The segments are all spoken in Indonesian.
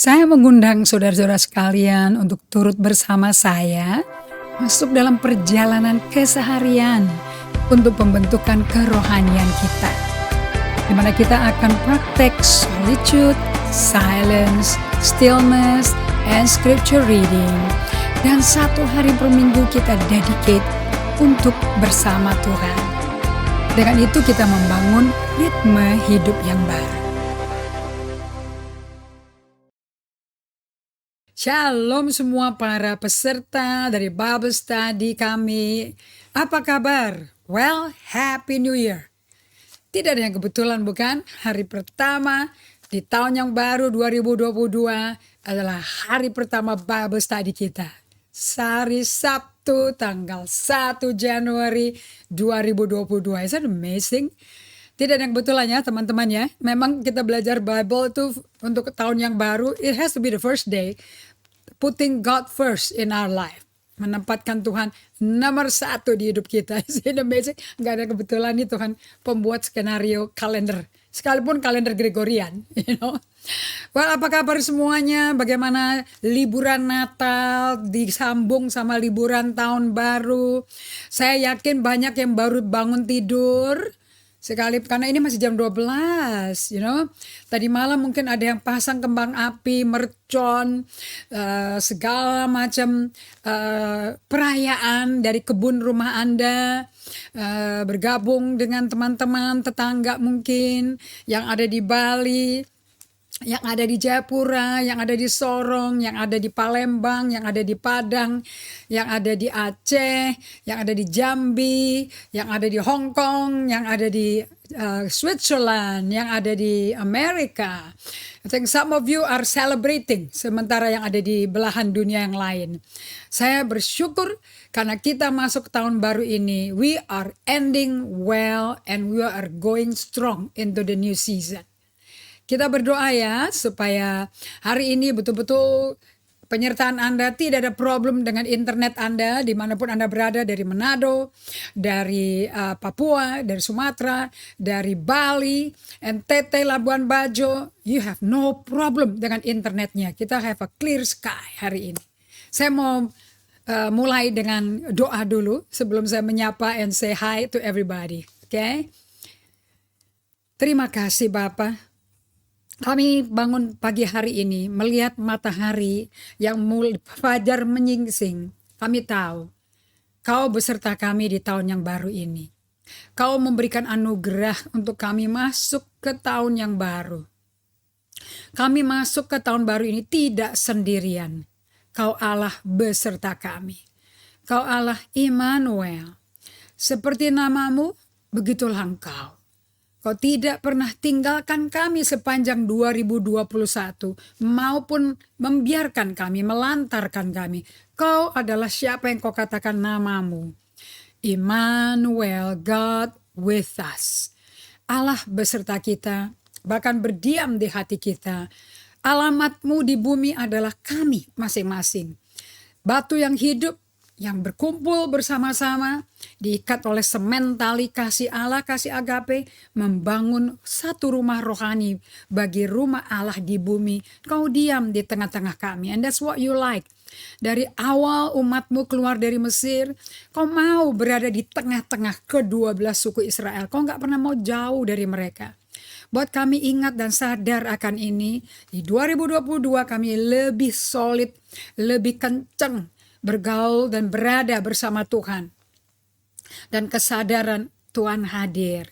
Saya mengundang saudara-saudara sekalian untuk turut bersama saya masuk dalam perjalanan keseharian untuk pembentukan kerohanian kita, di mana kita akan praktek solitude, silence, stillness, and scripture reading. Dan satu hari per minggu kita dedicate untuk bersama Tuhan. Dengan itu kita membangun ritme hidup yang baru. Shalom semua para peserta dari Bible Study kami. Apa kabar? Well, Happy New Year. Tidak ada yang kebetulan bukan? Hari pertama di tahun yang baru 2022 adalah hari pertama Bible Study kita. Hari Sabtu tanggal 1 Januari 2022. Is that amazing? Tidak ada yang kebetulan ya teman-teman ya. Memang kita belajar Bible itu untuk tahun yang baru. It has to be the first day. Putting God first in our life. Menempatkan Tuhan nomor satu di hidup kita. It's amazing. Gak ada kebetulan nih Tuhan pembuat skenario kalender. Sekalipun kalender Gregorian. Well, apa kabar semuanya? Bagaimana liburan Natal disambung sama liburan tahun baru? Saya yakin banyak yang baru bangun tidur. Karena ini masih jam 12, Tadi malam mungkin ada yang pasang kembang api, mercon, segala macam perayaan dari kebun rumah Anda, bergabung dengan teman-teman, tetangga mungkin yang ada di Bali, yang ada di Jayapura, yang ada di Sorong, yang ada di Palembang, yang ada di Padang, yang ada di Aceh, yang ada di Jambi, yang ada di Hong Kong, yang ada di Switzerland, yang ada di Amerika. I think some of you are celebrating, sementara yang ada di belahan dunia yang lain. Saya bersyukur karena kita masuk tahun baru ini. We are ending well and we are going strong into the new season. Kita berdoa ya supaya hari ini betul-betul penyertaan Anda, tidak ada problem dengan internet Anda dimanapun Anda berada, dari Manado, dari Papua, dari Sumatera, dari Bali, NTT, Labuan Bajo. You have no problem dengan internetnya. Kita have a clear sky hari ini. Saya mau mulai dengan doa dulu sebelum saya menyapa and say hi to everybody. Okay? Terima kasih Bapak. Kami bangun pagi hari ini melihat matahari yang fajar menyingsing. Kami tahu Kau beserta kami di tahun yang baru ini. Kau memberikan anugerah untuk kami masuk ke tahun yang baru. Kami masuk ke tahun baru ini tidak sendirian. Kau Allah beserta kami. Kau Allah Immanuel. Seperti namamu, begitulah Engkau. Kau tidak pernah tinggalkan kami sepanjang 2021 maupun membiarkan kami, melantarkan kami. Kau adalah siapa yang kau katakan namamu. Immanuel, God with us. Allah beserta kita, bahkan berdiam di hati kita. Alamatmu di bumi adalah kami masing-masing. Batu yang hidup, yang berkumpul bersama-sama, diikat oleh semen tali kasih Allah, kasih agape, membangun satu rumah rohani bagi rumah Allah di bumi. Kau diam di tengah-tengah kami, and that's what you like. Dari awal umatmu keluar dari Mesir, kau mau berada di tengah-tengah ke-12 suku Israel. Kau gak pernah mau jauh dari mereka. Buat kami ingat dan sadar akan ini, di 2022 kami lebih solid, lebih kenceng, bergaul dan berada bersama Tuhan. Dan kesadaran Tuhan hadir.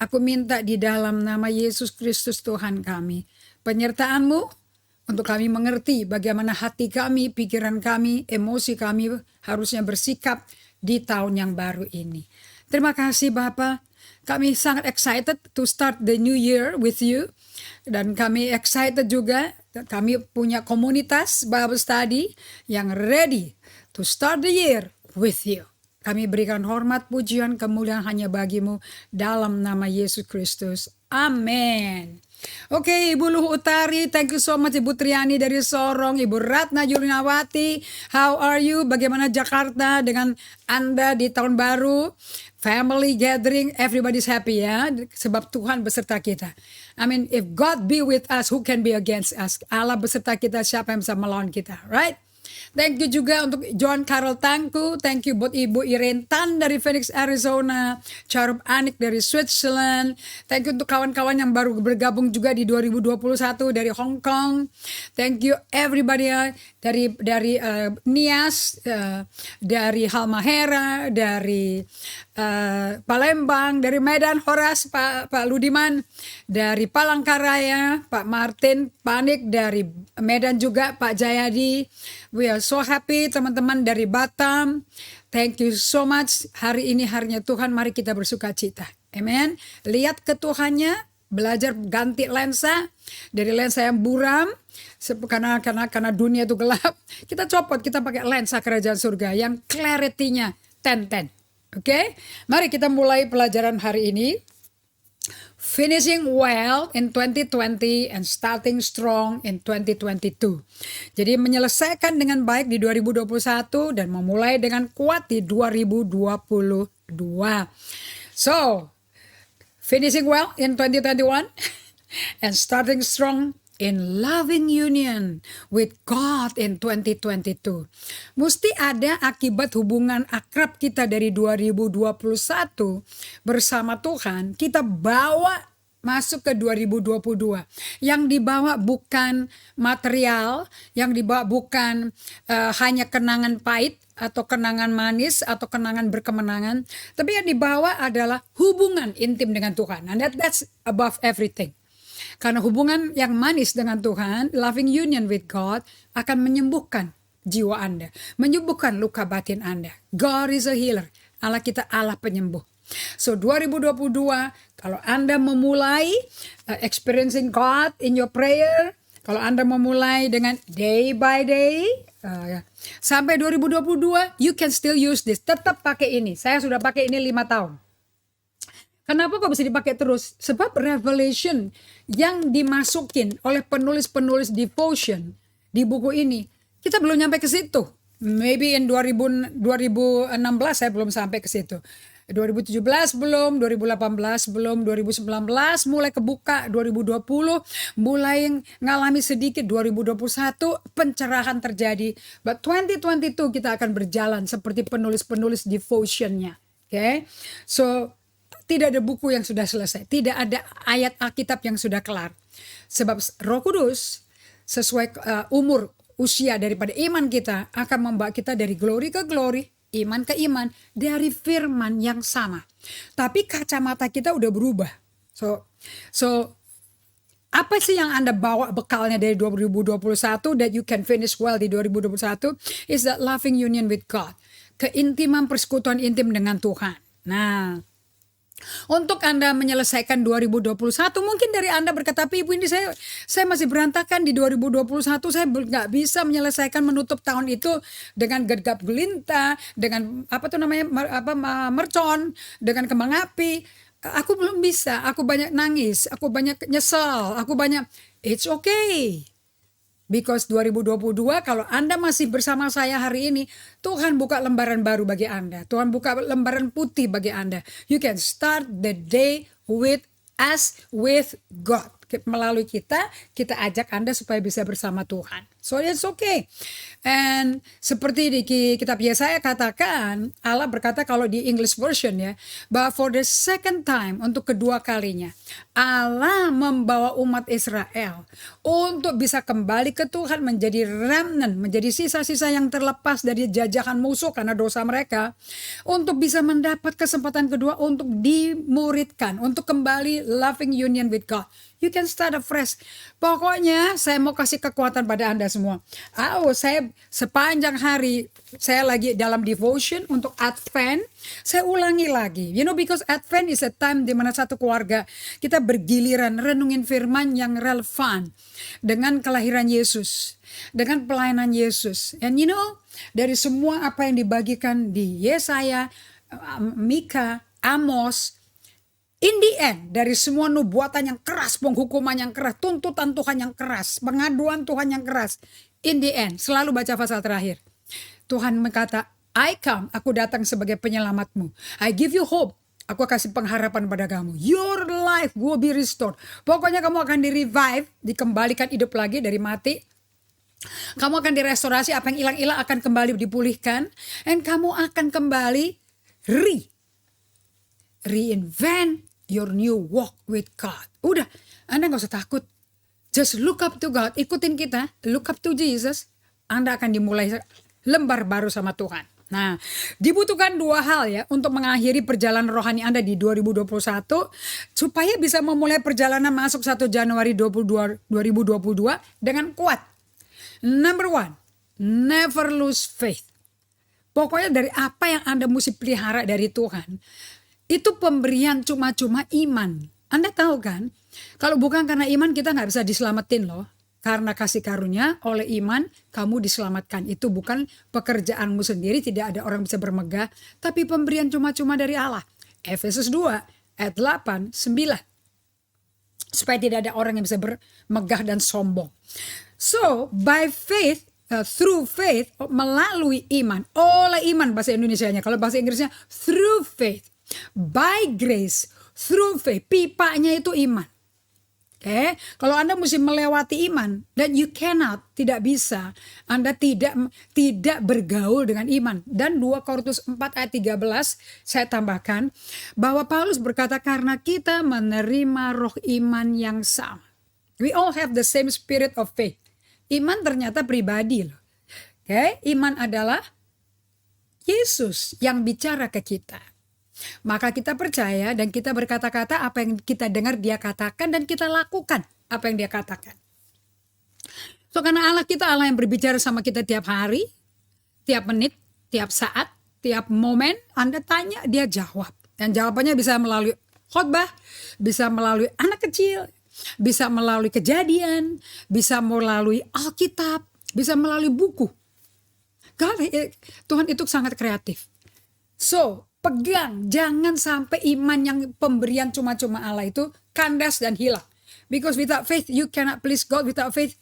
Aku minta di dalam nama Yesus Kristus Tuhan kami, penyertaan-Mu untuk kami mengerti bagaimana hati kami, pikiran kami, emosi kami harusnya bersikap di tahun yang baru ini. Terima kasih Bapa. Kami sangat excited to start the new year with you. Dan kami excited juga, kami punya komunitas Bible Study yang ready to start the year with you. Kami berikan hormat, pujian, kemuliaan hanya bagimu dalam nama Yesus Kristus. Amin. Oke, Ibu Luh Utari, thank you so much. Ibu Triani dari Sorong, Ibu Ratna Julinawati, how are you? Bagaimana Jakarta dengan Anda di tahun baru? family gathering, everybody's happy ya. Sebab Tuhan beserta kita. I mean, if God be with us, who can be against us? Allah beserta kita, siapa yang bisa melawan kita, right? Thank you juga untuk John Carol Tangku. Thank you buat Ibu Irene Tan dari Phoenix, Arizona. Charup Anik dari Switzerland. Thank you untuk kawan-kawan yang baru bergabung juga di 2021 dari Hong Kong. Thank you everybody dari Nias, dari Halmahera, dari Palembang, dari Medan Horas, Pak Ludiman, dari Palangkaraya, Pak Martin Panik, dari Medan juga Pak Jayadi. We are so happy teman-teman dari Batam. Thank you so much. Hari ini harinya Tuhan, mari kita bersuka cita. Amen. Lihat ke Tuhannya, belajar ganti lensa dari lensa yang buram karena dunia itu gelap. Kita copot, kita pakai lensa kerajaan surga yang clarity-nya 10-10. Oke, mari kita mulai pelajaran hari ini. Finishing well in 2020 and starting strong in 2022. Jadi menyelesaikan dengan baik di 2021 dan memulai dengan kuat di 2022. So, finishing well in 2021 and starting strong in loving union with God in 2022. Mesti ada akibat hubungan akrab kita dari 2021 bersama Tuhan, kita bawa masuk ke 2022. Yang dibawa bukan material, yang dibawa bukan hanya kenangan pahit atau kenangan manis atau kenangan berkemenangan, tapi yang dibawa adalah hubungan intim dengan Tuhan. And that's above everything. Karena hubungan yang manis dengan Tuhan, loving union with God, akan menyembuhkan jiwa Anda. Menyembuhkan luka batin Anda. God is a healer. Allah kita Allah penyembuh. So 2022, kalau Anda memulai experiencing God in your prayer, kalau Anda memulai dengan day by day, sampai 2022, you can still use this. Tetap pakai ini. Saya sudah pakai ini 5 tahun. Kenapa kok bisa dipakai terus? Sebab revelation yang dimasukin oleh penulis-penulis devotion di buku ini, kita belum nyampe ke situ. Maybe in 2016 saya belum sampai ke situ. 2017 belum, 2018 belum, 2019 mulai kebuka, 2020 mulai ngalami sedikit, 2021 pencerahan terjadi. But 2022 kita akan berjalan seperti penulis-penulis devotionnya. Okay? So, tidak ada buku yang sudah selesai. Tidak ada ayat Alkitab yang sudah kelar. Sebab Roh Kudus sesuai usia daripada iman kita akan membawa kita dari glory ke glory, iman ke iman, dari firman yang sama. Tapi kacamata kita udah berubah. So apa sih yang Anda bawa bekalnya dari 2021 that you can finish well di 2021 is that loving union with God. Keintiman, persekutuan intim dengan Tuhan. Nah, untuk Anda menyelesaikan 2021, mungkin dari Anda berkata, tapi Ibu ini saya masih berantakan di 2021, saya nggak bisa menyelesaikan menutup tahun itu dengan gegap gelintah, dengan mercon, dengan kembang api. Aku belum bisa, aku banyak nangis, aku banyak nyesel, it's okay. Because 2022 kalau Anda masih bersama saya hari ini, Tuhan buka lembaran baru bagi Anda. Tuhan buka lembaran putih bagi Anda. You can start the day with God. Melalui kita ajak Anda supaya bisa bersama Tuhan. So it's okay. And seperti di kitab Yesaya katakan, Allah berkata kalau di English version ya, bahwa for the second time, untuk kedua kalinya, Allah membawa umat Israel untuk bisa kembali ke Tuhan, menjadi remnant, menjadi sisa-sisa yang terlepas dari jajahan musuh karena dosa mereka, untuk bisa mendapat kesempatan kedua untuk dimuridkan, untuk kembali loving union with God. You can start afresh. Pokoknya saya mau kasih kekuatan pada Anda semua. Saya sepanjang hari saya lagi dalam devotion untuk Advent. Saya ulangi lagi. You know, because Advent is a time di mana satu keluarga kita bergiliran renungin firman yang relevan dengan kelahiran Yesus, dengan pelayanan Yesus. And you know, dari semua apa yang dibagikan di Yesaya, Mika, Amos, in the end, dari semua nubuatan yang keras, penghukuman yang keras, tuntutan Tuhan yang keras, pengaduan Tuhan yang keras, in the end, selalu baca pasal terakhir. Tuhan berkata, I come, aku datang sebagai penyelamatmu. I give you hope. Aku kasih pengharapan pada kamu. Your life will be restored. Pokoknya kamu akan di-revive, dikembalikan hidup lagi dari mati. Kamu akan direstorasi, apa yang hilang-hilang akan kembali dipulihkan. And kamu akan kembali reinvent your new walk with God. Udah, Anda gak usah takut. Just look up to God. Ikutin kita, look up to Jesus. Anda akan dimulai lembar baru sama Tuhan. Nah, dibutuhkan dua hal ya untuk mengakhiri perjalanan rohani Anda di 2021 supaya bisa memulai perjalanan masuk 1 Januari 2022 dengan kuat. Number one, never lose faith. Pokoknya dari apa yang Anda mesti pelihara dari Tuhan, itu pemberian cuma-cuma iman. Anda tahu kan, kalau bukan karena iman kita nggak bisa diselamatin loh. Karena kasih karunia oleh iman kamu diselamatkan. Itu bukan pekerjaanmu sendiri, tidak ada orang bisa bermegah. Tapi pemberian cuma-cuma dari Allah. Efesus 2 ayat 8, 9. Supaya tidak ada orang yang bisa bermegah dan sombong. So by faith, through faith, melalui iman. Oleh iman bahasa Indonesianya. Kalau bahasa Inggrisnya through faith. By grace, through faith. Pipanya itu iman. Oke, kalau Anda mesti melewati iman, dan you cannot, tidak bisa, Anda tidak bergaul dengan iman. Dan 2 Korintus 4 ayat 13 saya tambahkan bahwa Paulus berkata karena kita menerima roh iman yang sama. We all have the same spirit of faith. Iman ternyata pribadi loh. Oke, iman adalah Yesus yang bicara ke kita. Maka kita percaya dan kita berkata-kata apa yang kita dengar dia katakan dan kita lakukan apa yang dia katakan. So karena Allah kita Allah yang berbicara sama kita tiap hari, tiap menit, tiap saat, tiap momen, Anda tanya dia jawab. Dan jawabannya bisa melalui khotbah, bisa melalui anak kecil, bisa melalui kejadian, bisa melalui Alkitab, bisa melalui buku. Tuhan itu sangat kreatif. So pegang, jangan sampai iman yang pemberian cuma-cuma Allah itu kandas dan hilang. Because without faith you cannot please God. Without faith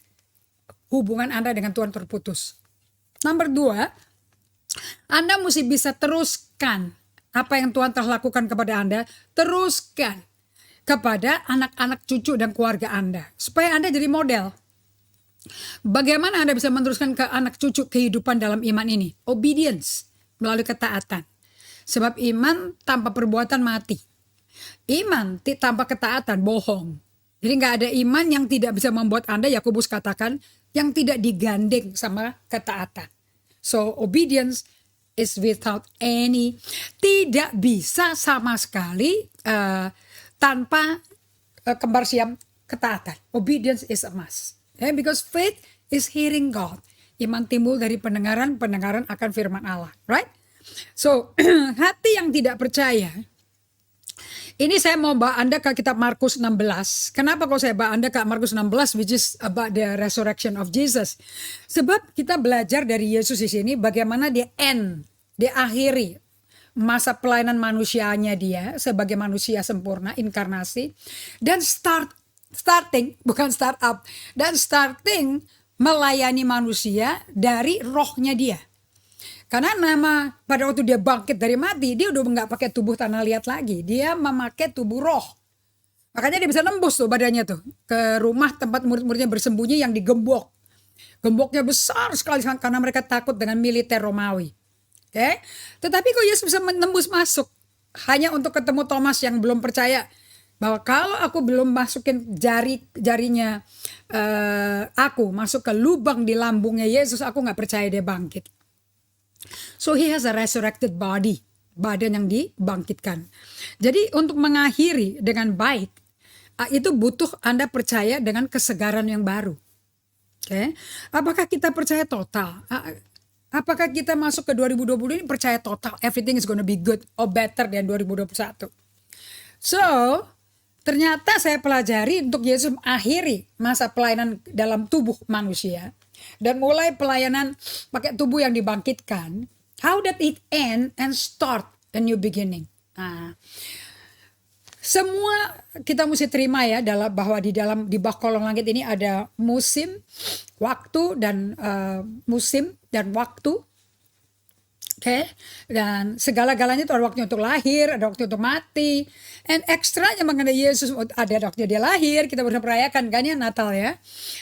hubungan Anda dengan Tuhan terputus. Nomor 2, Anda mesti bisa teruskan apa yang Tuhan telah lakukan kepada Anda. Teruskan kepada anak-anak, cucu dan keluarga Anda. Supaya Anda jadi model. Bagaimana Anda bisa meneruskan ke anak cucu kehidupan dalam iman ini? Obedience, melalui ketaatan. Sebab iman tanpa perbuatan mati. Iman tanpa ketaatan bohong. Jadi gak ada iman yang tidak bisa membuat Anda, Yakobus katakan, yang tidak digandeng sama ketaatan. So obedience is without any, tidak bisa sama sekali tanpa kembar siam ketaatan. Obedience is a must. Yeah, because faith is hearing God. Iman timbul dari pendengaran akan firman Allah. Right? So, hati yang tidak percaya. Ini saya mau bawa Anda ke kitab Markus 16. Kenapa kalau saya bawa Anda ke Markus 16 which is about the resurrection of Jesus? Sebab kita belajar dari Yesus di sini bagaimana dia akhiri masa pelayanan manusianya dia sebagai manusia sempurna, inkarnasi, dan starting melayani manusia dari rohnya dia. Karena pada waktu dia bangkit dari mati, dia udah nggak pakai tubuh tanah liat lagi. Dia memakai tubuh roh. Makanya dia bisa nembus tuh badannya tuh ke rumah tempat murid-muridnya bersembunyi yang digembok. Gemboknya besar sekali karena mereka takut dengan militer Romawi. Oke? Tetapi kok Yesus bisa menembus masuk hanya untuk ketemu Thomas yang belum percaya bahwa kalau aku belum masukin jarinya aku masuk ke lubang di lambungnya Yesus, aku nggak percaya dia bangkit. So he has a resurrected body, badan yang dibangkitkan. Jadi untuk mengakhiri dengan baik, itu butuh Anda percaya dengan kesegaran yang baru. Okay? Apakah kita percaya total? Apakah kita masuk ke 2020 ini percaya total, everything is gonna be good or better than 2021? So ternyata saya pelajari untuk Yesus akhiri masa pelayanan dalam tubuh manusia. Dan mulai pelayanan pakai tubuh yang dibangkitkan. How did it end and start a new beginning? Nah, semua kita mesti terima ya bahwa di bawah kolong langit ini ada musim, waktu dan musim dan waktu. Oke, dan segala-galanya itu ada waktunya untuk lahir, ada waktu untuk mati. And ekstranya mengenai Yesus, ada waktunya dia lahir, kita bisa merayakan kan ya Natal ya.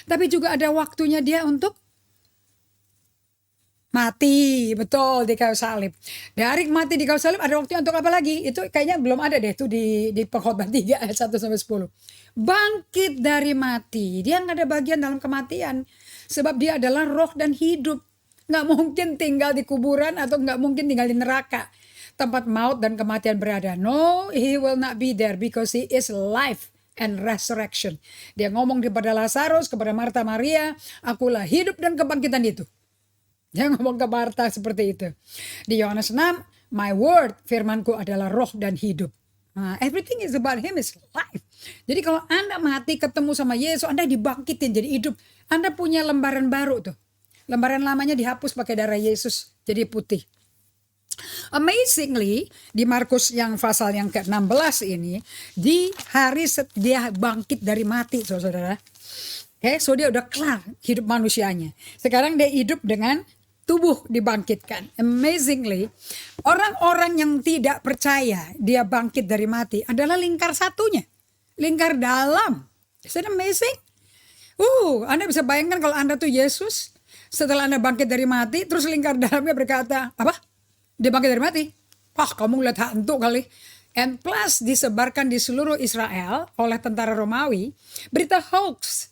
Tapi juga ada waktunya dia untuk mati, betul, di kayu salib. Dari mati di kayu salib ada waktunya untuk apa lagi? Itu kayaknya belum ada deh itu di Pengkhotbah 3 ayat 1 sampai 10. Bangkit dari mati, dia nggak ada bagian dalam kematian. Sebab dia adalah roh dan hidup. Nggak mungkin tinggal di kuburan atau nggak mungkin tinggal di neraka. Tempat maut dan kematian berada. No, he will not be there because he is life and resurrection. Dia ngomong kepada Lazarus, kepada Marta Maria, akulah hidup dan kebangkitan itu. Dia ngomong ke Marta seperti itu. Di Yohanes 6, my word, firmanku adalah roh dan hidup. Nah, everything is about him is life. Jadi kalau Anda mati ketemu sama Yesus, Anda dibangkitin jadi hidup. Anda punya lembaran baru tuh. Lembaran lamanya dihapus pakai darah Yesus jadi putih. Amazingly, di Markus yang pasal yang ke-16 ini, di hari dia bangkit dari mati, saudara. Oke, so dia udah kelar hidup manusianya. Sekarang dia hidup dengan tubuh dibangkitkan. Amazingly, orang-orang yang tidak percaya dia bangkit dari mati adalah lingkar satunya. Lingkar dalam. Is that amazing? Anda bisa bayangkan kalau Anda tuh Yesus, setelah Anda bangkit dari mati, terus lingkar dalamnya berkata, apa? Dia bangkit dari mati? Kamu lihat hantu kali. And plus disebarkan di seluruh Israel oleh tentara Romawi, berita hoax.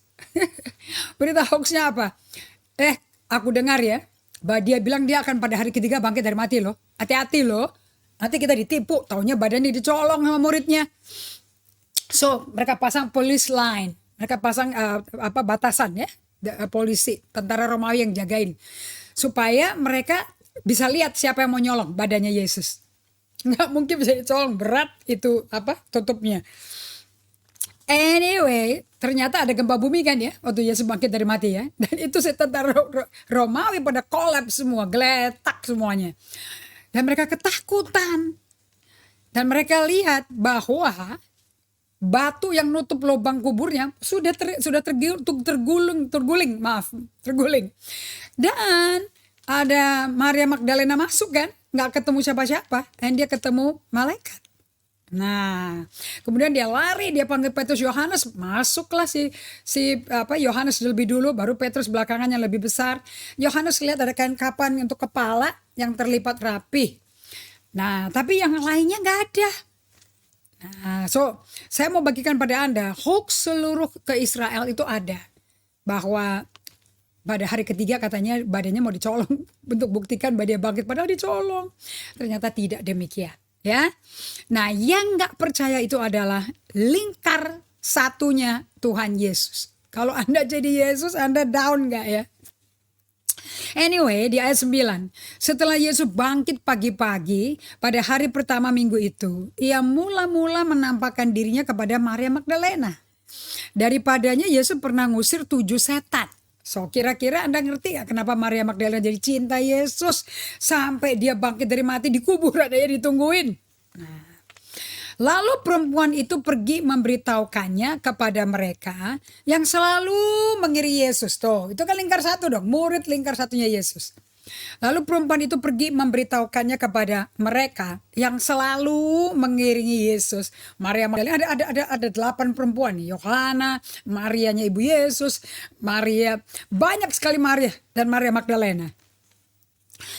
Berita hoaxnya apa? Aku dengar ya, bahwa dia bilang dia akan pada hari ketiga bangkit dari mati loh. Hati-hati loh. Nanti kita ditipu, taunya badannya dicolong sama muridnya. So, mereka pasang police line. Mereka pasang batasan ya. Polisi, tentara Romawi yang jagain. Supaya mereka bisa lihat siapa yang mau nyolong badannya Yesus. Nggak mungkin bisa dicolong, berat itu tutupnya. Anyway, ternyata ada gempa bumi kan ya, waktu Yesus bangkit dari mati ya. Dan itu tentara Romawi pada kolaps semua, geletak semuanya. Dan mereka ketakutan. Dan mereka lihat bahwa batu yang nutup lubang kuburnya sudah terguling. Dan ada Maria Magdalena masuk kan, nggak ketemu siapa-siapa, dan dia ketemu malaikat. Nah, kemudian dia lari, dia panggil Petrus, Yohanes, masuklah si Yohanes lebih dulu, baru Petrus belakangan yang lebih besar. Yohanes lihat ada kain kapan untuk kepala yang terlipat rapi. Nah, tapi yang lainnya nggak ada. Nah, saya mau bagikan pada Anda, hoax seluruh ke Israel itu ada. Bahwa pada hari ketiga katanya badannya mau dicolong. Untuk buktikan bahwa dia bangkit, padahal dicolong. Ternyata tidak demikian. Ya, nah yang gak percaya itu adalah lingkar satunya Tuhan Yesus. Kalau Anda jadi Yesus, Anda down gak ya? Anyway, di ayat 9, setelah Yesus bangkit pagi-pagi pada hari pertama minggu itu, ia mula-mula menampakkan dirinya kepada Maria Magdalena. Daripadanya Yesus pernah ngusir 7 setan. So kira-kira Anda ngerti gak kenapa Maria Magdalena jadi cinta Yesus sampai dia bangkit dari mati, dikubur adanya ditungguin. Nah, lalu perempuan itu pergi memberitahukannya kepada mereka yang selalu mengiringi Yesus. Tuh, itu kan lingkar satu dong, murid lingkar satunya Yesus. Lalu perempuan itu pergi memberitahukannya kepada mereka yang selalu mengiringi Yesus. Maria Magdalena, ada 8 perempuan nih. Yohana, Marianya ibu Yesus, Maria, banyak sekali Maria dan Maria Magdalena.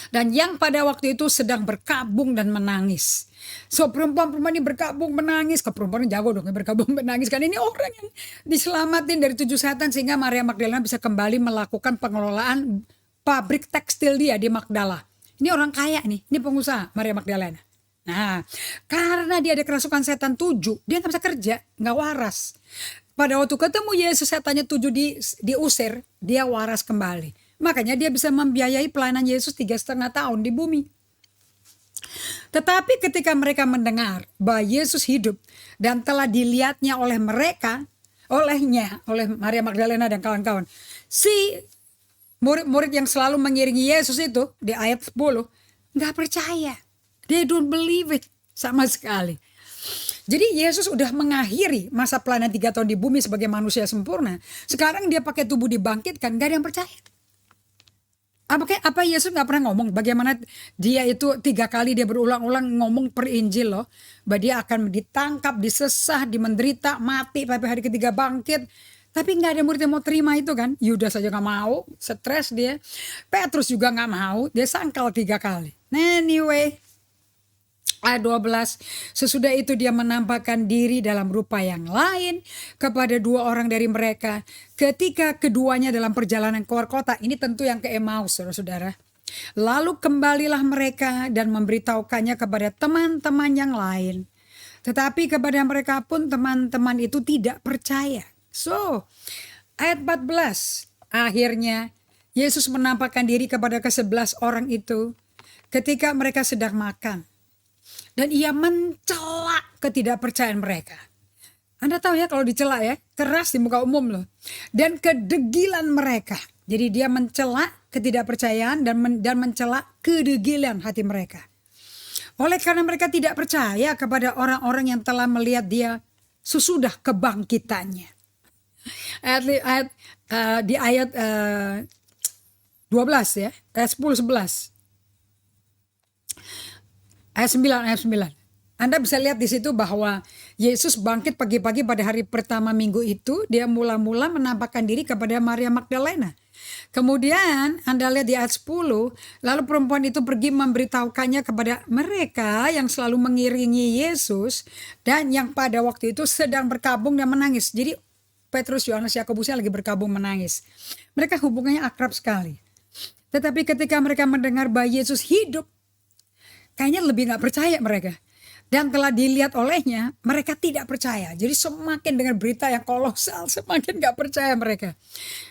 Dan yang pada waktu itu sedang berkabung dan menangis. So perempuan-perempuan ini berkabung menangis. Ke perempuan jago dong berkabung menangis. Kan ini orang yang diselamatin dari 7 setan. Sehingga Maria Magdalena bisa kembali melakukan pengelolaan pabrik tekstil dia di Magdala. Ini orang kaya nih. Ini pengusaha Maria Magdalena. Nah, karena dia ada kerasukan setan 7. Dia gak bisa kerja. Gak waras. Pada waktu ketemu Yesus setannya 7 diusir. Dia waras kembali. Makanya dia bisa membiayai pelayanan Yesus 3,5 tahun di bumi. Tetapi ketika mereka mendengar bahwa Yesus hidup dan telah dilihatnya oleh oleh Maria Magdalena dan kawan-kawan, si murid-murid yang selalu mengiringi Yesus itu di ayat 10 gak percaya. They don't believe it sama sekali. Jadi Yesus udah mengakhiri masa pelayanan 3 tahun di bumi sebagai manusia sempurna. Sekarang dia pakai tubuh dibangkitkan, gak ada yang percaya. Apa Yesus nggak pernah ngomong bagaimana dia itu 3 kali dia berulang-ulang ngomong per Injil loh, bahwa dia akan ditangkap, disesah, dimenderita, mati, tapi hari ketiga bangkit. Tapi nggak ada murid yang mau terima itu kan. Yudas saja nggak mau, stres dia. Petrus juga nggak mau, dia sangkal 3 kali. Anyway, ayat 12, sesudah itu dia menampakkan diri dalam rupa yang lain kepada 2 orang dari mereka. Ketika keduanya dalam perjalanan keluar kota, ini tentu yang ke Emmaus, saudara-saudara. Lalu kembalilah mereka dan memberitahukannya kepada teman-teman yang lain. Tetapi kepada mereka pun teman-teman itu tidak percaya. So, ayat 14, akhirnya Yesus menampakkan diri kepada ke-11 orang itu ketika mereka sedang makan. Dan ia mencela ketidakpercayaan mereka. Anda tahu ya kalau dicela ya, keras di muka umum loh. Dan kedegilan mereka. Jadi dia mencela ketidakpercayaan dan mencela kedegilan hati mereka. Oleh karena mereka tidak percaya kepada orang-orang yang telah melihat dia sesudah kebangkitannya. Di ayat 12 ya, ayat 10-11. Ayat 9. Anda bisa lihat di situ bahwa Yesus bangkit pagi-pagi pada hari pertama minggu itu. Dia mula-mula menampakkan diri kepada Maria Magdalena. Kemudian Anda lihat di ayat 10. Lalu perempuan itu pergi memberitahukannya kepada mereka yang selalu mengiringi Yesus. Dan yang pada waktu itu sedang berkabung dan menangis. Jadi Petrus, Yohanes, Yakobusnya lagi berkabung menangis. Mereka hubungannya akrab sekali. Tetapi ketika mereka mendengar bahwa Yesus hidup, kayaknya lebih gak percaya mereka. Dan telah dilihat olehnya, mereka tidak percaya. Jadi semakin dengan berita yang kolosal, semakin gak percaya mereka.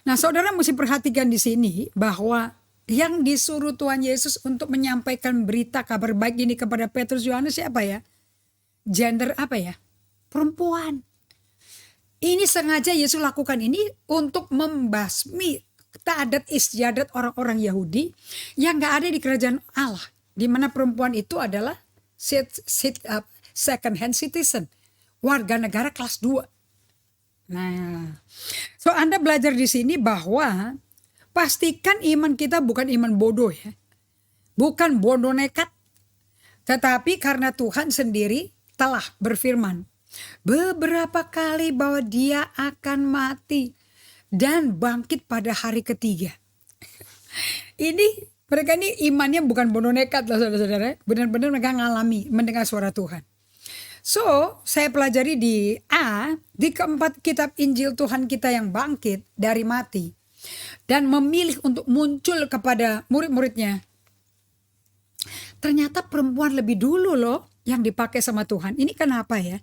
Nah, saudara mesti perhatikan di sini bahwa yang disuruh Tuhan Yesus untuk menyampaikan berita kabar baik ini kepada Petrus, Yohanes siapa ya? Gender apa ya? Perempuan. Ini sengaja Yesus lakukan ini untuk membasmi adat istiadat orang-orang Yahudi yang gak ada di kerajaan Allah. Di mana perempuan itu adalah second hand citizen, warga negara kelas 2. Nah, so Anda belajar di sini bahwa pastikan iman kita bukan iman bodoh ya. Bukan bodoh nekat. Tetapi karena Tuhan sendiri telah berfirman beberapa kali bahwa dia akan mati dan bangkit pada hari ketiga. Ini mereka ini imannya bukan bodoh nekat loh saudara-saudara. Benar-benar mereka ngalami mendengar suara Tuhan. So saya pelajari di di keempat kitab Injil Tuhan kita yang bangkit dari mati. Dan memilih untuk muncul kepada murid-muridnya. Ternyata perempuan lebih dulu loh yang dipakai sama Tuhan. Ini kenapa ya?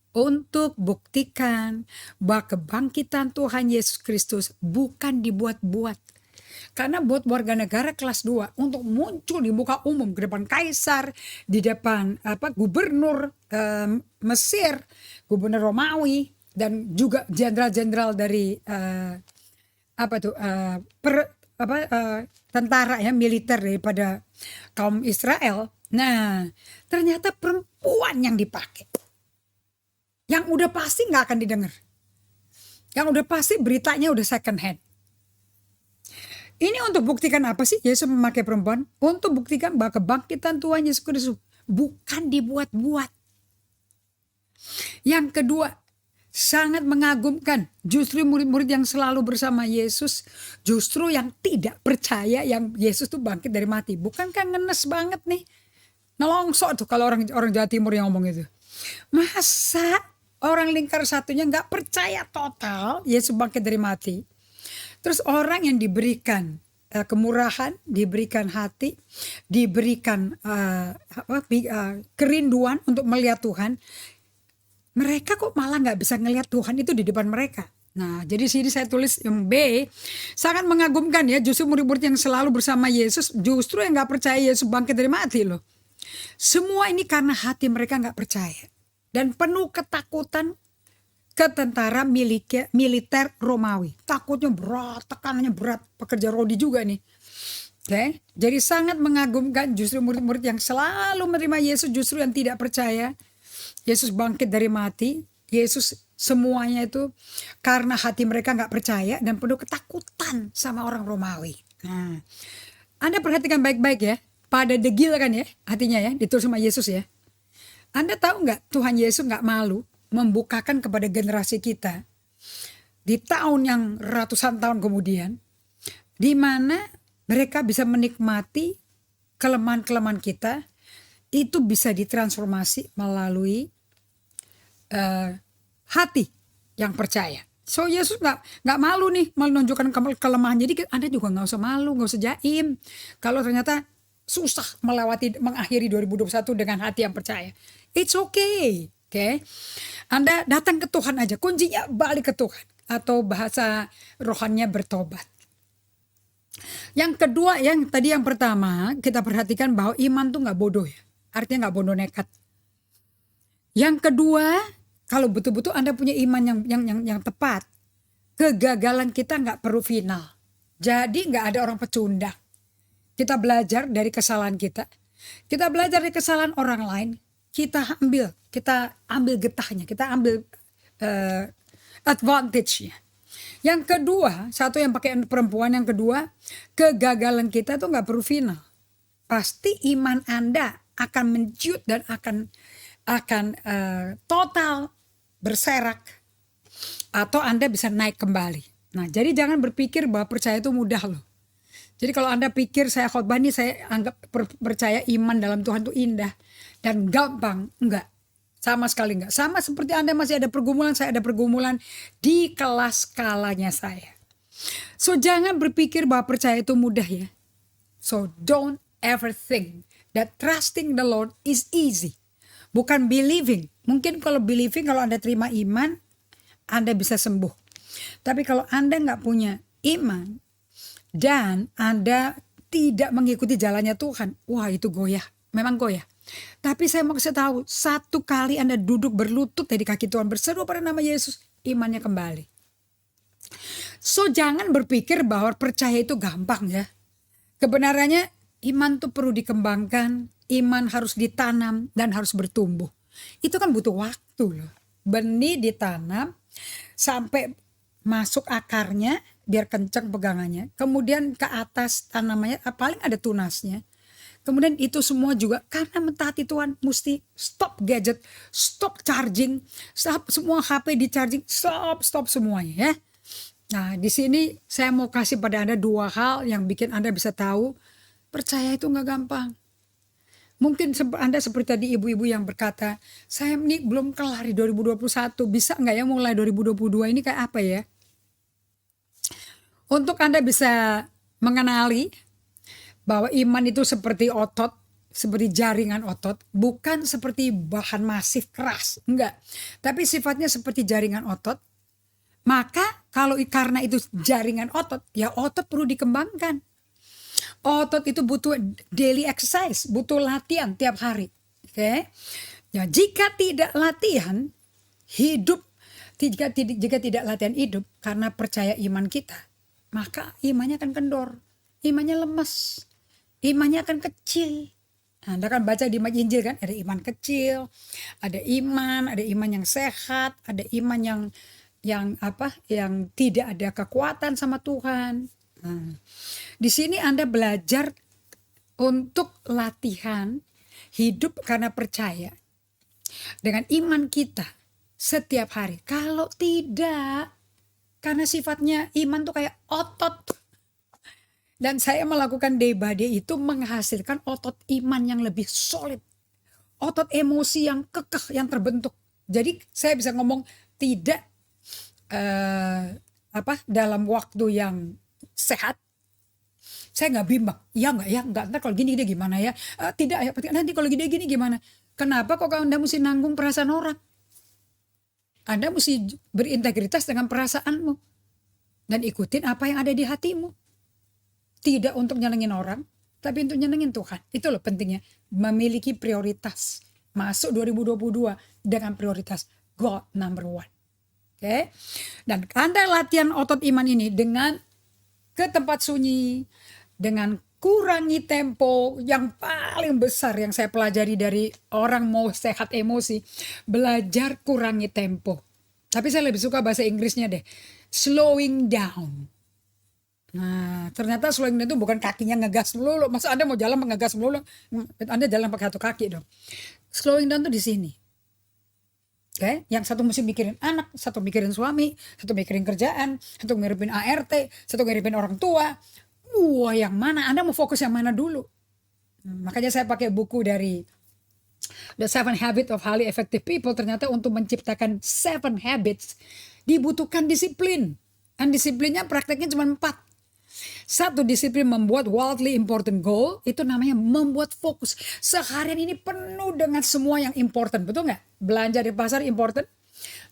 Untuk buktikan bahwa kebangkitan Tuhan Yesus Kristus bukan dibuat-buat. Karena buat warga negara kelas 2 untuk muncul di muka umum ke depan kaisar, di depan gubernur Mesir, gubernur Romawi, dan juga jenderal-jenderal dari tentara ya, militer daripada kaum Israel. Nah, ternyata perempuan yang dipakai. Yang udah pasti gak akan didengar. Yang udah pasti beritanya udah second hand. Ini untuk buktikan apa sih Yesus memakai perempuan? Untuk buktikan bahwa kebangkitan Tuhan Yesus Kristus bukan dibuat-buat. Yang kedua, sangat mengagumkan. Justru murid-murid yang selalu bersama Yesus, justru yang tidak percaya yang Yesus tuh bangkit dari mati. Bukankah ngenes banget nih? Nelongso tuh kalau orang Jawa Timur yang ngomong itu. Masa orang lingkar satunya gak percaya total Yesus bangkit dari mati. Terus orang yang diberikan kemurahan, diberikan hati, diberikan kerinduan untuk melihat Tuhan, mereka kok malah gak bisa ngelihat Tuhan itu di depan mereka. Nah, jadi sini saya tulis yang B, sangat mengagumkan ya, justru murid-murid yang selalu bersama Yesus, justru yang gak percaya Yesus bangkit dari mati loh. Semua ini karena hati mereka gak percaya. Dan penuh ketakutan ke tentara militer Romawi. Takutnya berat, tekanannya berat. Pekerja rodi juga nih. Okay? Jadi sangat mengagumkan justru murid-murid yang selalu menerima Yesus, justru yang tidak percaya Yesus bangkit dari mati. Yesus semuanya itu karena hati mereka gak percaya dan penuh ketakutan sama orang Romawi. Nah, Anda perhatikan baik-baik ya. Pada degil kan ya hatinya ya, ditulis sama Yesus ya. Anda tahu nggak Tuhan Yesus nggak malu membukakan kepada generasi kita di tahun yang ratusan tahun kemudian, di mana mereka bisa menikmati kelemahan-kelemahan kita, itu bisa ditransformasi melalui hati yang percaya. So Yesus nggak malu nih menunjukkan kelemahan. Jadi Anda juga nggak usah malu, nggak usah jaim. Kalau ternyata susah mengakhiri 2021 dengan hati yang percaya, it's okay. Oke, Anda datang ke Tuhan aja. Kuncinya balik ke Tuhan, atau bahasa rohannya bertobat. Yang kedua, yang pertama kita perhatikan bahwa iman tuh nggak bodoh ya. Artinya nggak bodoh nekat. Yang kedua, kalau betul-betul Anda punya iman yang tepat, kegagalan kita nggak perlu final. Jadi nggak ada orang pecundang. Kita belajar dari kesalahan kita. Kita belajar dari kesalahan orang lain. Kita ambil getahnya, kita ambil advantage-nya. Yang kedua, satu yang pakai perempuan, yang kedua, kegagalan kita tuh nggak perlu final. Pasti iman Anda akan menjut dan akan total berserak, atau Anda bisa naik kembali. Nah, jadi jangan berpikir bahwa percaya itu mudah loh. Jadi kalau Anda pikir saya khotbah ini saya anggap percaya iman dalam Tuhan itu indah dan gampang, enggak. Sama sekali enggak. Sama seperti Anda masih ada pergumulan, saya ada pergumulan di kelas skalanya saya. So jangan berpikir bahwa percaya itu mudah ya. So don't ever think that trusting the Lord is easy. Bukan believing. Mungkin kalau believing, kalau Anda terima iman, Anda bisa sembuh. Tapi kalau Anda nggak punya iman dan Anda tidak mengikuti jalannya Tuhan, wah itu goyah, memang goyah. Tapi saya mau kasih tahu, satu kali Anda duduk berlutut di kaki Tuhan, berseru pada nama Yesus, imannya kembali. So jangan berpikir bahwa percaya itu gampang ya. Kebenarannya iman tuh perlu dikembangkan, iman harus ditanam dan harus bertumbuh. Itu kan butuh waktu loh. Benih ditanam sampai masuk akarnya biar kencang pegangannya. Kemudian ke atas tanamannya paling ada tunasnya. Kemudian itu semua juga karena mentaati Tuhan mesti stop gadget, stop charging, stop semua HP di charging, stop semuanya ya. Nah di sini saya mau kasih pada Anda dua hal yang bikin Anda bisa tahu percaya itu nggak gampang. Mungkin Anda seperti tadi ibu-ibu yang berkata, saya ini belum kelar di 2021, bisa nggak ya mulai 2022 ini kayak apa ya? Untuk Anda bisa mengenali bahwa iman itu seperti otot, seperti jaringan otot, bukan seperti bahan masif keras, enggak. Tapi sifatnya seperti jaringan otot. Maka kalau karena itu jaringan otot, ya otot perlu dikembangkan. Otot itu butuh daily exercise, butuh latihan tiap hari. Oke. Ya, jika tidak latihan hidup, jika tidak latihan hidup karena percaya iman kita, maka imannya akan kendor, imannya lemas, imannya akan kecil. Nah, Anda kan baca di Injil kan, ada iman kecil, ada iman yang sehat, ada iman yang tidak ada kekuatan sama Tuhan. Nah, di sini Anda belajar untuk latihan hidup karena percaya dengan iman kita setiap hari. Kalau tidak, karena sifatnya iman tuh kayak otot. Dan saya melakukan day by day itu menghasilkan otot iman yang lebih solid. Otot emosi yang kekeh, yang terbentuk. Jadi saya bisa ngomong tidak dalam waktu yang sehat. Saya nggak bimbang, ya nggak, ntar kalau gini gimana ya, tidak ya, nanti kalau gini gimana. Kenapa kok Anda mesti nanggung perasaan orang? Anda mesti berintegritas dengan perasaanmu dan ikutin apa yang ada di hatimu. Tidak untuk nyenengin orang, tapi untuk nyenengin Tuhan. Itu loh pentingnya, memiliki prioritas. Masuk 2022 dengan prioritas God number one. Oke. Dan Anda latihan otot iman ini dengan ke tempat sunyi, dengan kurangi tempo yang paling besar yang saya pelajari dari orang mau sehat emosi, belajar kurangi tempo. Tapi saya lebih suka bahasa Inggrisnya deh, slowing down. Nah, ternyata slowing down itu bukan kakinya ngegas melulu. Masa Anda mau jalan ngegas melulu? Anda jalan pakai satu kaki dong. Slowing down tuh di sini. Oke, yang satu mesti mikirin anak, satu mikirin suami, satu mikirin kerjaan, satu ngirimin ART, satu ngirimin orang tua. Wah, yang mana? Anda mau fokus yang mana dulu? Makanya saya pakai buku dari The 7 Habits of Highly Effective People. Ternyata untuk menciptakan 7 habits dibutuhkan disiplin. Dan disiplinnya prakteknya cuma 4. Satu, disiplin membuat wildly important goal. Itu namanya membuat fokus. Seharian ini penuh dengan semua yang important. Betul nggak? Belanja di pasar important.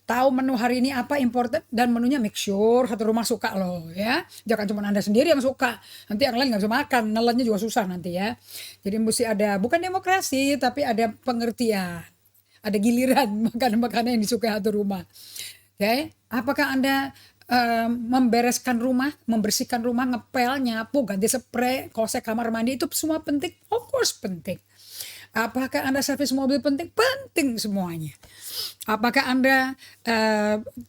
Tahu menu hari ini apa important. Dan menunya make sure satu rumah suka loh ya. Jangan cuma Anda sendiri yang suka. Nanti yang lain nggak bisa makan. Nelannya juga susah nanti ya. Jadi mesti ada, bukan demokrasi, tapi ada pengertian. Ada giliran makanan-makanan yang disukai satu rumah. Oke, apakah Anda membereskan rumah, membersihkan rumah, ngepel, nyapu, ganti spray, kosek kamar mandi, itu semua penting? Of course penting. Apakah Anda servis mobil penting? Penting semuanya. Apakah Anda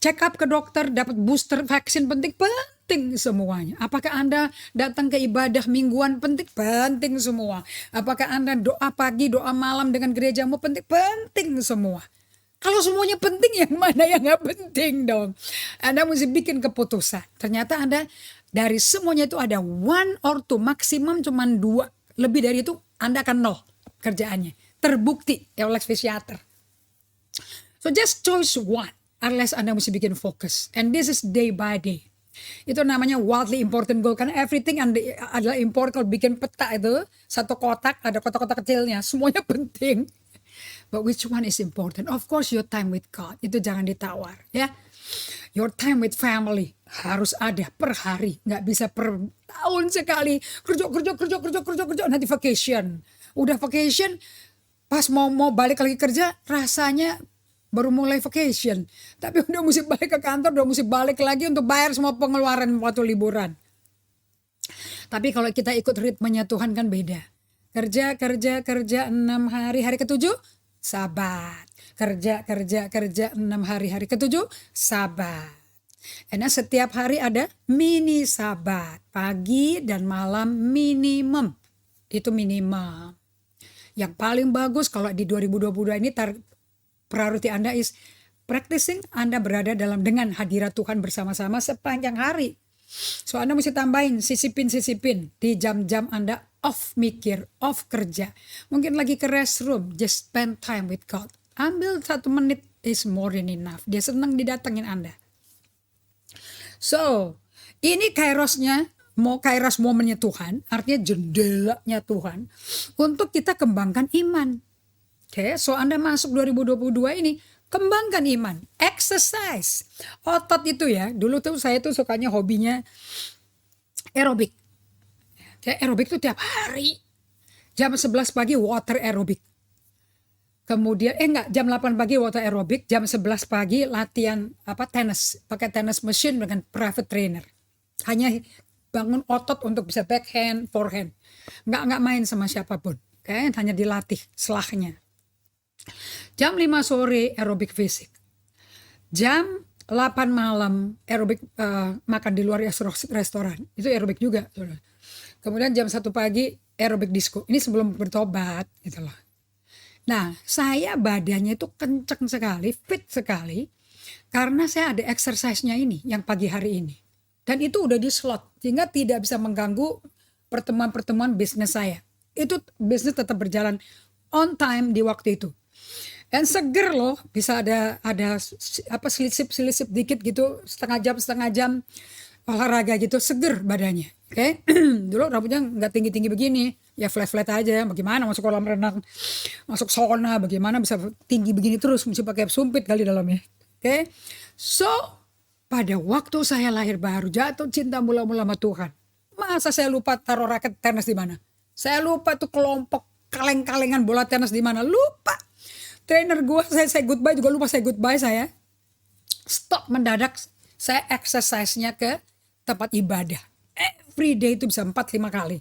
check up ke dokter, dapat booster vaksin penting? Penting semuanya. Apakah Anda datang ke ibadah mingguan? Penting? Penting semua. Apakah Anda doa pagi, doa malam dengan gerejamu? Penting? Penting semua. Kalau semuanya penting, yang mana yang gak penting dong? Anda mesti bikin keputusan. Ternyata Anda dari semuanya itu ada 1 or 2, maksimum cuma 2. Lebih dari itu Anda akan 0 kerjaannya. Terbukti oleh psikiater. So just choose 1. Unless Anda mesti bikin fokus. And this is day by day. Itu namanya wildly important goal. Karena everything adalah important. Kalau bikin peta itu, satu kotak, ada kotak-kotak kecilnya. Semuanya penting. But which one is important? Of course your time with God. Itu jangan ditawar ya. Your time with family harus ada per hari. Nggak bisa per tahun sekali. Kerja. Nanti vacation. Udah vacation. Pas mau balik lagi kerja. Rasanya baru mulai vacation. Tapi udah mesti balik ke kantor. Udah mesti balik lagi untuk bayar semua pengeluaran waktu liburan. Tapi kalau kita ikut ritmenya Tuhan kan beda. Kerja 6 hari. Hari ke-7 sabat. Kerja 6 hari. Hari ke-7 sabat. Karena setiap hari ada mini sabat. Pagi dan malam minimum. Itu minimum. Yang paling bagus kalau di 2022 ini priority Anda is practicing. Anda berada dengan hadirat Tuhan bersama-sama sepanjang hari. So Anda mesti tambahin sisipin di jam-jam Anda off mikir, off kerja. Mungkin lagi ke restroom, just spend time with God. Ambil 1 menit is more than enough. Dia senang didatengin Anda. So ini kairosnya, kairos momennya Tuhan, artinya jendelanya Tuhan untuk kita kembangkan iman. Oke, so Anda masuk 2022 ini, kembangkan iman, exercise. Otot itu ya, dulu tuh saya tuh sukanya hobinya aerobik. Aerobik tuh tiap hari. Jam 11 pagi water aerobik. Kemudian jam 8 pagi water aerobik, jam 11 pagi latihan tenis, pakai tennis machine dengan private trainer. Hanya bangun otot untuk bisa backhand, forehand. Nggak main sama siapapun. Hanya dilatih selahnya. Jam 5 sore aerobik fisik. Jam 8 malam aerobik makan di luar restoran. Itu aerobik juga. Kemudian jam 1 pagi aerobik disco. Ini sebelum bertobat gitu loh. Nah, saya badannya itu kenceng sekali, fit sekali. Karena saya ada exercise-nya ini yang pagi hari ini. Dan itu udah di slot. Sehingga tidak bisa mengganggu pertemuan-pertemuan bisnis saya. Itu bisnis tetap berjalan on time di waktu itu. Dan seger loh, bisa ada selisip dikit gitu, setengah jam olahraga gitu, seger badannya. Oke. Dulu rambutnya nggak tinggi-tinggi begini, ya flat aja. Bagaimana masuk kolam renang, masuk sauna, bagaimana bisa tinggi begini terus, mesti pakai sumpit kali dalamnya. Oke. So pada waktu saya lahir baru, jatuh cinta mula-mula sama Tuhan. Masa saya lupa taruh raket tenis di mana? Saya lupa tuh kelompok kaleng-kalengan bola tenis di mana? Lupa. Trainer gue, saya say goodbye juga lupa say goodbye saya. Stop mendadak, saya exercise-nya ke tempat ibadah. Every day itu bisa 4-5 kali.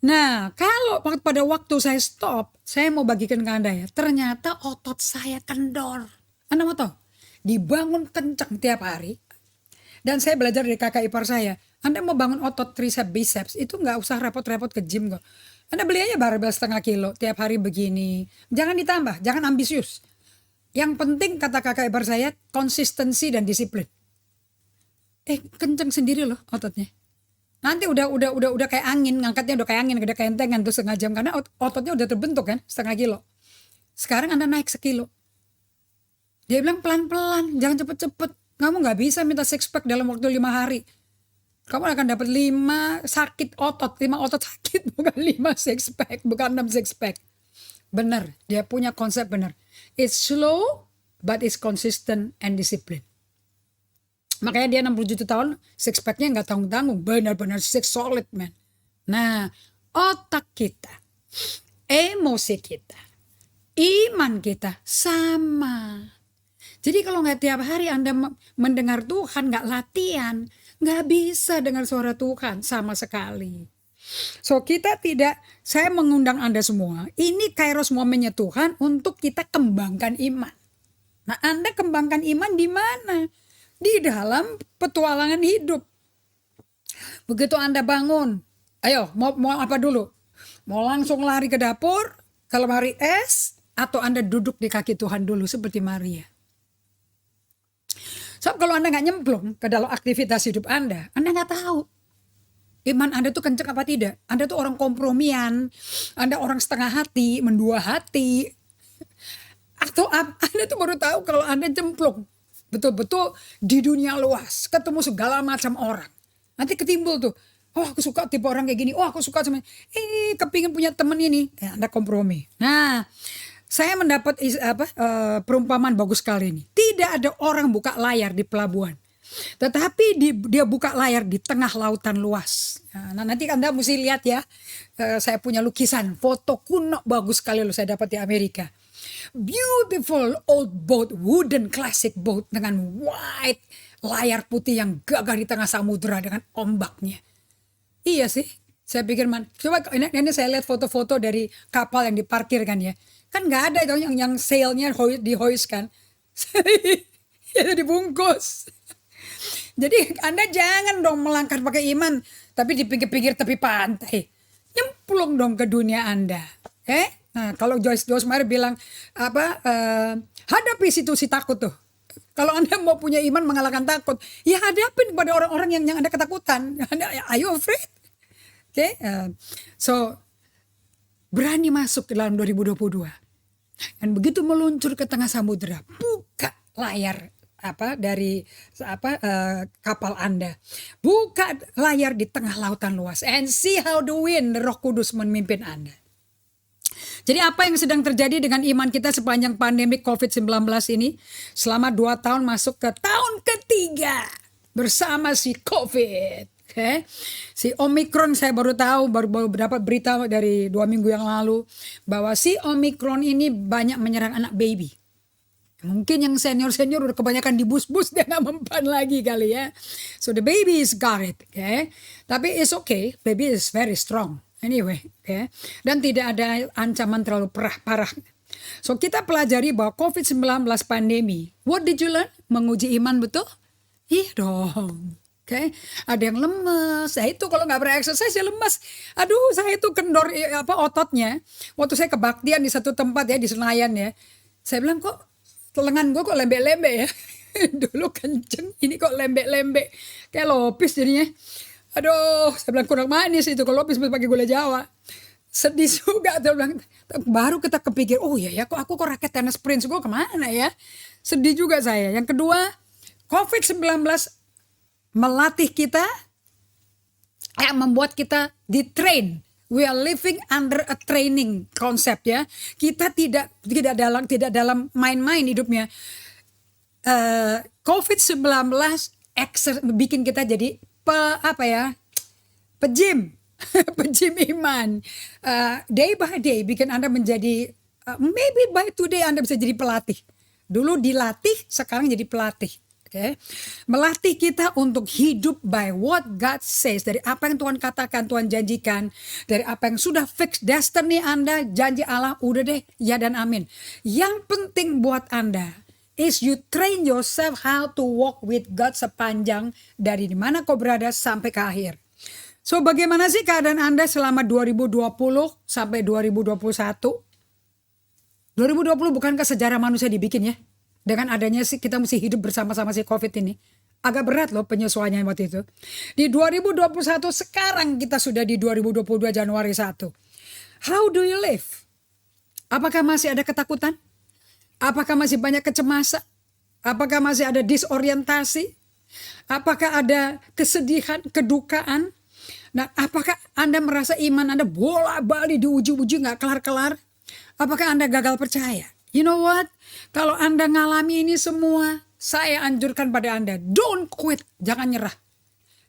Nah, kalau pada waktu saya stop, saya mau bagikan ke Anda ya. Ternyata otot saya kendor. Anda mau tahu? Dibangun kencang tiap hari. Dan saya belajar dari kakak ipar saya. Anda mau bangun otot tricep biceps itu nggak usah repot-repot ke gym kok. Anda beli aja barbel 0,5 kilo tiap hari begini. Jangan ditambah, jangan ambisius. Yang penting kata kakak ipar saya konsistensi dan disiplin. Kenceng sendiri loh ototnya. Nanti udah kayak angin, ngangkatnya udah kayak angin, udah kayak entengan tuh 1/2 jam karena ototnya udah terbentuk kan 0,5 kilo. Sekarang Anda naik 1 kilo. Dia bilang pelan-pelan, jangan cepet-cepet. Kamu nggak bisa minta six pack dalam waktu 5 hari. Kamu akan dapat 5 sakit otot, 5 otot sakit, bukan 5 six pack, bukan 6 six pack. Benar, dia punya konsep benar. It's slow, but it's consistent and discipline. Makanya dia 60 juta tahun, six packnya nggak tanggung-tanggung, benar-benar six solid man. Nah, otak kita, emosi kita, iman kita sama. Jadi kalau nggak tiap hari Anda mendengar Tuhan, nggak latihan, nggak bisa dengar suara Tuhan sama sekali. So kita tidak, saya mengundang Anda semua, ini kairos momennya Tuhan untuk kita kembangkan iman. Nah Anda kembangkan iman di mana? Di dalam petualangan hidup. Begitu Anda bangun, ayo mau apa dulu? Mau langsung lari ke dapur, ke lemari es, atau Anda duduk di kaki Tuhan dulu seperti Maria? So kalau Anda nggak nyemplung ke dalam aktivitas hidup Anda nggak tahu iman Anda tuh kenceng apa tidak. Anda tuh orang kompromian, Anda orang setengah hati, mendua hati, atau Anda tuh baru tahu kalau Anda cemplung betul-betul di dunia luas, ketemu segala macam orang. Nanti ketimbul tuh, oh aku suka tipe orang kayak gini, oh aku suka sama kepingin punya temen ini, Anda kompromi. Nah, saya mendapat perumpamaan bagus sekali ini. Tidak ada orang buka layar di pelabuhan, tetapi dia buka layar di tengah lautan luas. Nah nanti Anda mesti lihat ya, saya punya lukisan, foto kuno bagus sekali loh saya dapat di Amerika. Beautiful old boat, wooden classic boat dengan white layar putih yang gagah di tengah samudera dengan ombaknya. Iya sih, saya pikir coba ini saya lihat foto-foto dari kapal yang diparkir kan ya. Kan nggak ada itu yang sailnya di-hoist kan. Ya dibungkus. Jadi Anda jangan dong melangkah pakai iman, tapi di pinggir-pinggir tepi pantai. Nyemplung dong ke dunia Anda. Nah, kalau Joyce Meyer bilang hadapi situasi takut tuh. Kalau Anda mau punya iman mengalahkan takut, ya hadapin kepada orang-orang yang Anda ketakutan. Are you afraid? So berani masuk ke dalam 2022. Dan begitu meluncur ke tengah samudera, buka layar dari kapal Anda. Buka layar di tengah lautan luas and see how the wind, Roh Kudus memimpin Anda. Jadi apa yang sedang terjadi dengan iman kita sepanjang pandemi COVID-19 ini? Selama 2 tahun masuk ke tahun ketiga bersama si COVID. Si Omicron saya baru tahu, baru dapat berita dari 2 minggu yang lalu. Bahwa si Omicron ini banyak menyerang anak baby. Mungkin yang senior-senior udah kebanyakan di bus-bus, dia gak mempan lagi kali ya. So the baby is got it. Tapi it's okay, baby is very strong. Anyway, dan tidak ada ancaman terlalu parah. So kita pelajari bahwa COVID-19 pandemi, what did you learn? Menguji iman betul? Iya dong. Ada yang lemes. Saya itu kalau nggak bereksersis ya lemes. Aduh, saya itu kendor ototnya. Waktu saya kebaktian di satu tempat ya di Senayan ya. Saya bilang kok lengan gue kok lembek-lembek ya. Dulu kenceng, ini kok lembek-lembek. Kayak lopis jadinya. Aduh, saya bilang kurang manis itu kalau lopis pakai gula Jawa. Sedih juga, saya bilang. Baru kita kepikir, oh ya kok aku raket tenis prince gue kemana ya. Sedih juga saya. Yang kedua, COVID-19 melatih kita, membuat kita di-train. We are living under a training concept ya. Kita tidak dalam main-main hidupnya. COVID-19 bikin kita jadi pejim iman. Day by day bikin Anda menjadi maybe by today Anda bisa jadi pelatih. Dulu dilatih, sekarang jadi pelatih. Melatih kita untuk hidup by what God says. Dari apa yang Tuhan katakan, Tuhan janjikan. Dari apa yang sudah fix destiny Anda, janji Allah, udah deh, ya dan amin. Yang penting buat Anda, is you train yourself how to walk with God sepanjang dari dimana kau berada sampai ke akhir. So bagaimana sih keadaan Anda selama 2020 sampai 2021? 2020 bukankah sejarah manusia dibikin ya? Dengan adanya sih kita mesti hidup bersama-sama si COVID ini. Agak berat loh penyesuaiannya waktu itu. Di 2021 sekarang kita sudah di 2022 Januari 1. How do you live? Apakah masih ada ketakutan? Apakah masih banyak kecemasan? Apakah masih ada disorientasi? Apakah ada kesedihan, kedukaan? Nah, apakah Anda merasa iman Anda bola-balik diuji-uji gak kelar-kelar? Apakah Anda gagal percaya? You know what? Kalau Anda ngalami ini semua, saya anjurkan pada Anda, don't quit, jangan nyerah.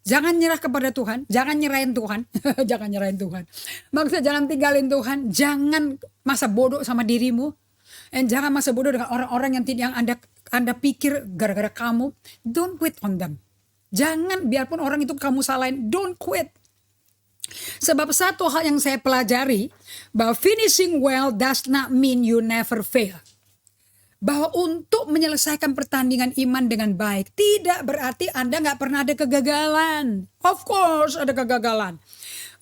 Jangan nyerah kepada Tuhan, jangan nyerahin Tuhan. Jangan nyerahin Tuhan. Maksudnya jangan tinggalin Tuhan, jangan masa bodoh sama dirimu. Dan jangan masa bodoh dengan orang-orang yang Anda pikir gara-gara kamu. Don't quit on them. Jangan, biarpun orang itu kamu salahin, don't quit. Sebab satu hal yang saya pelajari, bahwa finishing well does not mean you never fail. Bahwa untuk menyelesaikan pertandingan iman dengan baik, tidak berarti Anda gak pernah ada kegagalan. Of course ada kegagalan.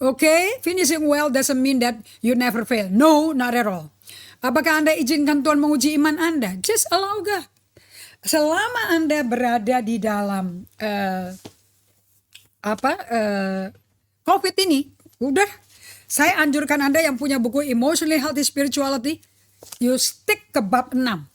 Okay, finishing well doesn't mean that you never fail. No, not at all. Apakah Anda izinkan Tuhan menguji iman Anda? Just allow God. Selama Anda berada di dalam COVID ini, udah, saya anjurkan Anda yang punya buku Emotionally Healthy Spirituality, you stick ke bab 6.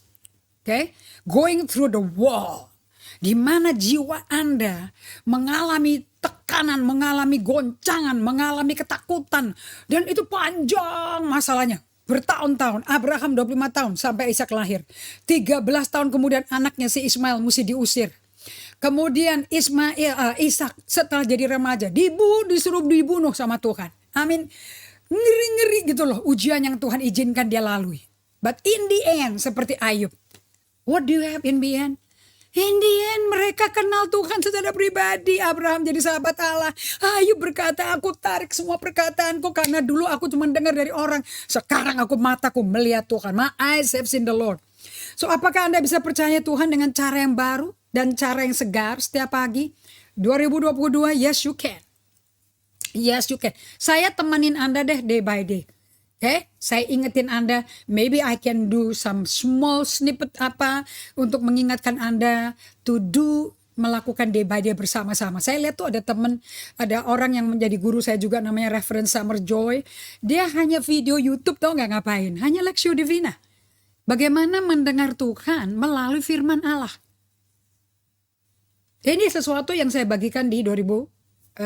Okay? Going through the wall. Di mana jiwa Anda mengalami tekanan, mengalami goncangan, mengalami ketakutan. Dan itu panjang masalahnya. Bertahun-tahun, Abraham 25 tahun sampai Ishak lahir. 13 tahun kemudian anaknya si Ismail mesti diusir. Kemudian Ishak setelah jadi remaja disuruh dibunuh sama Tuhan. Amin. Ngeri-ngeri gitu loh ujian yang Tuhan izinkan dia lalui. But in the end seperti Ayub. What do you have in the end? In the end mereka kenal Tuhan secara pribadi. Abraham jadi sahabat Allah. Ayub berkata, aku tarik semua perkataanku karena dulu aku cuma dengar dari orang. Sekarang mataku melihat Tuhan. My eyes have seen the Lord. So apakah Anda bisa percaya Tuhan dengan cara yang baru dan cara yang segar setiap pagi? 2022, yes you can. Yes you can. Saya temenin Anda deh day by day. Okay? Saya ingetin Anda, maybe I can do some small snippet untuk mengingatkan Anda to melakukan day by day bersama-sama. Saya lihat tuh ada orang yang menjadi guru saya juga namanya Reverend Summer Joy. Dia hanya video YouTube tau gak ngapain? Hanya Lectio Divina. Bagaimana mendengar Tuhan melalui firman Allah. Ini sesuatu yang saya bagikan di 2021.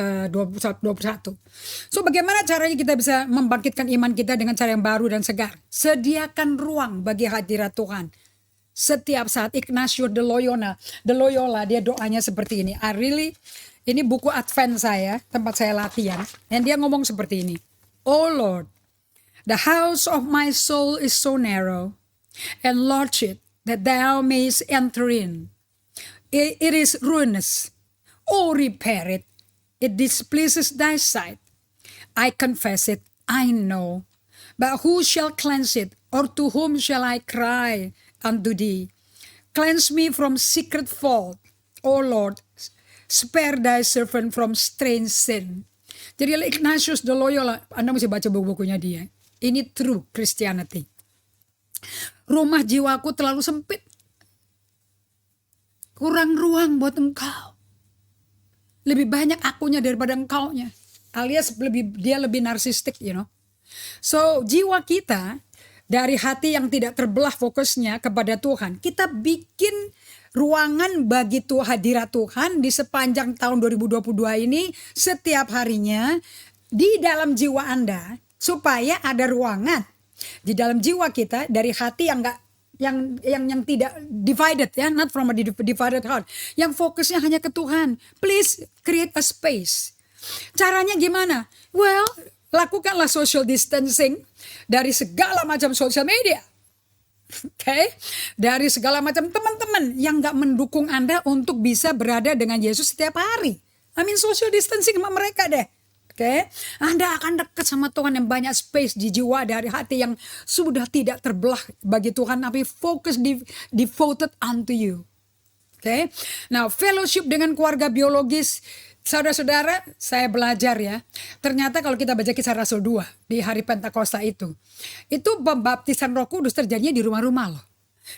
So bagaimana caranya kita bisa membangkitkan iman kita dengan cara yang baru dan segar? Sediakan ruang bagi hadirat Tuhan. Setiap saat. Ignatius de Loyola dia doanya seperti ini. Ini buku Advent saya, tempat saya latihan. Dan dia ngomong seperti ini. Oh Lord, the house of my soul is so narrow and large it that thou mayest enter in. It is ruinous. Oh, repair it. It displeases thy sight. I confess it, I know. But who shall cleanse it? Or to whom shall I cry unto thee? Cleanse me from secret fault. O Lord, spare thy servant from strange sin. Jadi Ignatius de Loyola, Anda mesti baca buku-bukunya dia. Ini true Christianity. Rumah jiwaku terlalu sempit. Kurang ruang buat engkau. Lebih banyak akunya daripada engkaunya. Alias dia lebih narsistik, you know. So jiwa kita dari hati yang tidak terbelah fokusnya kepada Tuhan. Kita bikin ruangan bagi hadirat Tuhan di sepanjang tahun 2022 ini. Setiap harinya di dalam jiwa Anda. Supaya ada ruangan di dalam jiwa kita dari hati yang tidak divided ya, not from a divided heart, yang fokusnya hanya ke Tuhan. Please create a space. Caranya gimana? Well, lakukanlah social distancing dari segala macam social media. Okay? Dari segala macam teman-teman yang gak mendukung Anda untuk bisa berada dengan Yesus setiap hari. I mean social distancing sama mereka deh. Oke, Anda akan dekat sama Tuhan yang banyak space di jiwa dari hati yang sudah tidak terbelah bagi Tuhan, tapi fokus devoted unto you. Oke, Nah fellowship dengan keluarga biologis, saudara-saudara, saya belajar ya. Ternyata kalau kita baca Kisah Rasul 2 di hari Pentakosta itu pembaptisan Roh Kudus terjadinya di rumah-rumah loh.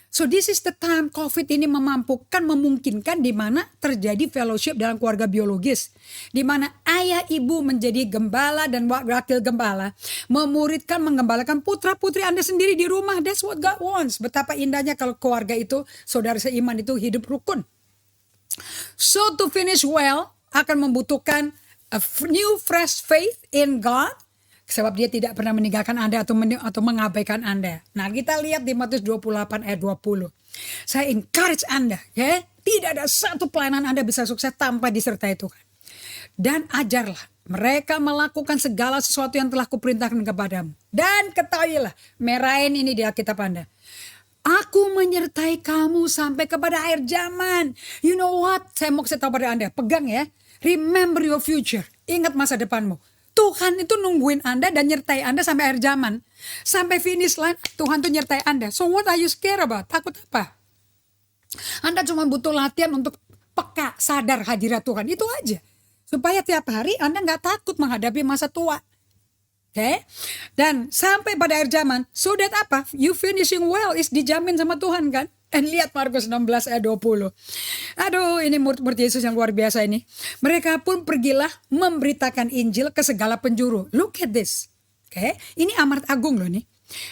So this is the time COVID ini memungkinkan di mana terjadi fellowship dalam keluarga biologis. Di mana ayah ibu menjadi gembala dan wakil gembala. Memuridkan, menggembalakan putra-putri Anda sendiri di rumah. That's what God wants. Betapa indahnya kalau keluarga itu, saudara seiman itu hidup rukun. So to finish well, akan membutuhkan a new fresh faith in God. Sebab dia tidak pernah meninggalkan Anda atau mengabaikan Anda. Nah kita lihat di Matius 28 ayat 20. Saya encourage Anda. Ya, tidak ada satu pelayanan Anda bisa sukses tanpa disertai Tuhan. Dan ajarlah mereka melakukan segala sesuatu yang telah kuperintahkan kepadamu. Dan ketahuilah, merahin ini di Alkitab Anda. Aku menyertai kamu sampai kepada akhir zaman. You know what? Saya mau kasih tahu pada Anda. Pegang ya. Remember your future. Ingat masa depanmu. Tuhan itu nungguin Anda dan nyertai Anda sampai akhir zaman. Sampai finish line, Tuhan tuh nyertai Anda. So what are you scared about? Takut apa? Anda cuma butuh latihan untuk peka, sadar hadirat Tuhan. Itu aja. Supaya tiap hari Anda gak takut menghadapi masa tua. Oke? Dan sampai pada akhir zaman, so that apa? You finishing well is dijamin sama Tuhan kan? Dan lihat Markus 16 ayat 20. Aduh, ini murid-murid Yesus yang luar biasa ini. Mereka pun pergilah memberitakan Injil ke segala penjuru. Look at this. Oke, ini amat agung loh nih.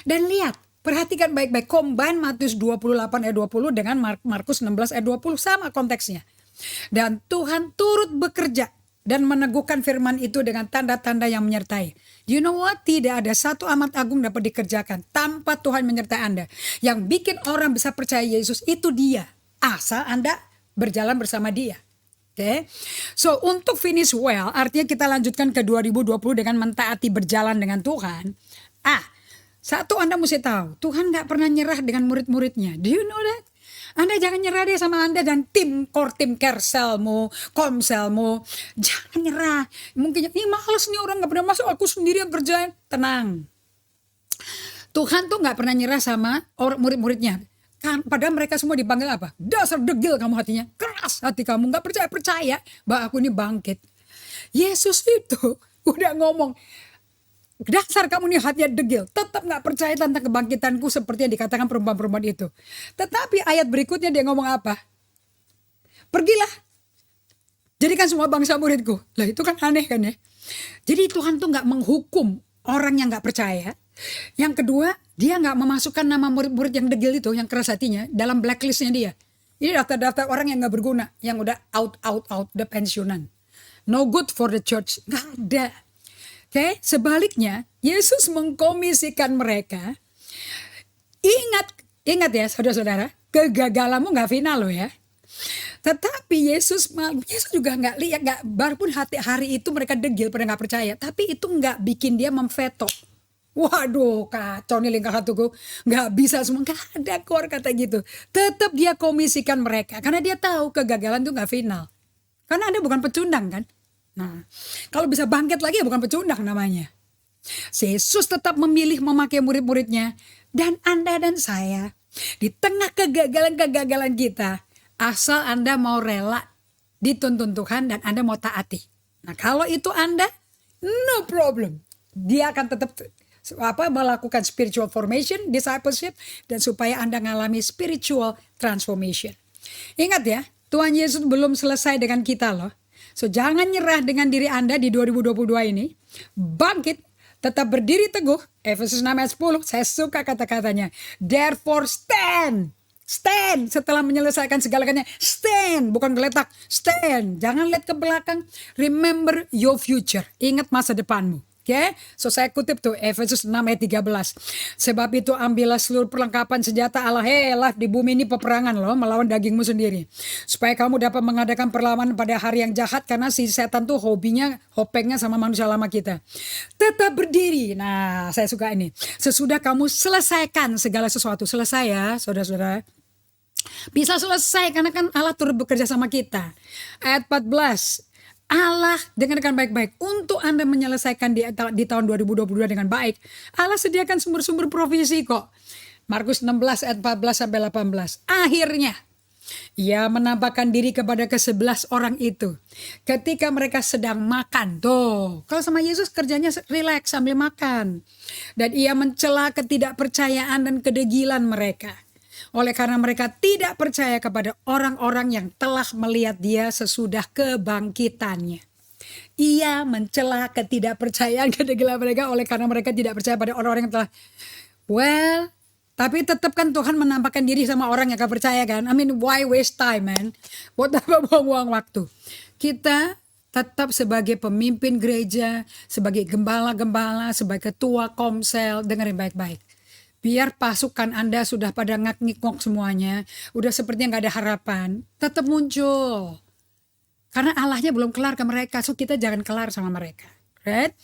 Dan lihat, perhatikan baik-baik. Combine Matius 28 ayat 20 dengan Markus 16 ayat 20. Sama konteksnya. Dan Tuhan turut bekerja dan meneguhkan firman itu dengan tanda-tanda yang menyertai. You know what? Tidak ada satu amat agung dapat dikerjakan tanpa Tuhan menyertai Anda. Yang bikin orang bisa percaya Yesus itu dia. Asal Anda berjalan bersama dia. Oke. So untuk finish well, artinya kita lanjutkan ke 2020 dengan mentaati berjalan dengan Tuhan. Satu Anda mesti tahu, Tuhan gak pernah nyerah dengan murid-muridnya. Do you know that? Anda jangan nyerah deh sama Anda dan tim Kerselmu, Komselmu. Jangan nyerah. Mungkin ini males nih orang gak pernah masuk, aku sendiri yang kerjain. Tenang. Tuhan tuh gak pernah nyerah sama murid-muridnya. Padahal mereka semua dipanggil apa? Dasar degil kamu hatinya. Keras hati kamu. Gak percaya bahwa aku ini bangkit. Yesus itu udah ngomong. Dasar kamu nih hatinya degil. Tetap gak percaya tentang kebangkitanku seperti yang dikatakan perempuan-perempuan itu. Tetapi ayat berikutnya dia ngomong apa? Pergilah. Jadikan semua bangsa muridku. Lah itu kan aneh kan ya. Jadi Tuhan tuh gak menghukum orang yang gak percaya. Yang kedua, dia gak memasukkan nama murid-murid yang degil itu, yang keras hatinya, dalam blacklistnya dia. Ini daftar-daftar orang yang gak berguna. Yang udah out, udah pensiunan. No good for the church. Gak ada. Oke, sebaliknya Yesus mengkomisikan mereka. Ingat ya saudara-saudara, kegagalanmu gak final loh ya. Tetapi Yesus juga gak lihat, walaupun hari itu mereka degil pada gak percaya. Tapi itu gak bikin dia memveto. Waduh kacau nih lingkar hatiku. Gak bisa semua, gak ada keluar kata gitu. Tetap dia komisikan mereka. Karena dia tahu kegagalan itu gak final. Karena Anda bukan pecundang kan. Nah, kalau bisa bangkit lagi ya bukan pecundang namanya. Yesus tetap memilih memakai murid-muridnya. Dan Anda dan saya, di tengah kegagalan-kegagalan kita, asal Anda mau rela dituntun Tuhan dan Anda mau taati. Nah kalau itu Anda, no problem. Dia akan tetap melakukan spiritual formation, discipleship, dan supaya Anda mengalami spiritual transformation. Ingat ya, Tuhan Yesus belum selesai dengan kita loh. So jangan nyerah dengan diri Anda di 2022 ini. Bangkit, tetap berdiri teguh. Efesus 6 ayat 10, saya suka kata-katanya. Therefore stand. Stand setelah menyelesaikan segalanya. Stand, bukan geletak. Stand, jangan lihat ke belakang. Remember your future. Ingat masa depanmu. Oke, so saya kutip tuh Efesus 6 ayat 13. Sebab itu ambillah seluruh perlengkapan senjata Allah. Di bumi ini peperangan loh, melawan dagingmu sendiri. Supaya kamu dapat mengadakan perlawanan pada hari yang jahat. Karena si setan tuh hopengnya sama manusia lama kita. Tetap berdiri. Nah saya suka ini. Sesudah kamu selesaikan segala sesuatu. Selesai ya saudara-saudara. Bisa selesai karena kan Allah turut bekerja sama kita. Ayat 14. Allah, dengarkan baik-baik, untuk Anda menyelesaikan di tahun 2022 dengan baik, Allah sediakan sumber-sumber provisi kok. Markus 16 ayat 14 sampai 18. Akhirnya, ia menampakkan diri kepada ke-11 orang itu ketika mereka sedang makan. Tuh, kalau sama Yesus kerjanya relax sambil makan. Dan ia mencela ketidakpercayaan dan kedegilan mereka. Oleh karena mereka tidak percaya kepada orang-orang yang telah melihat dia sesudah kebangkitannya. Ia mencela ketidakpercayaan, kedegilan mereka oleh karena mereka tidak percaya pada orang-orang yang telah. Tapi tetap kan Tuhan menampakkan diri sama orang yang gak percaya kan. I mean, why waste time, man? Buat apa buang-buang waktu? Kita tetap sebagai pemimpin gereja, sebagai gembala-gembala, sebagai ketua komsel, dengerin baik-baik. Biar pasukan Anda sudah pada ngak-ngikok semuanya, udah sepertinya gak ada harapan, tetap muncul. Karena Allahnya belum kelar ke mereka, so kita jangan kelar sama mereka. Right?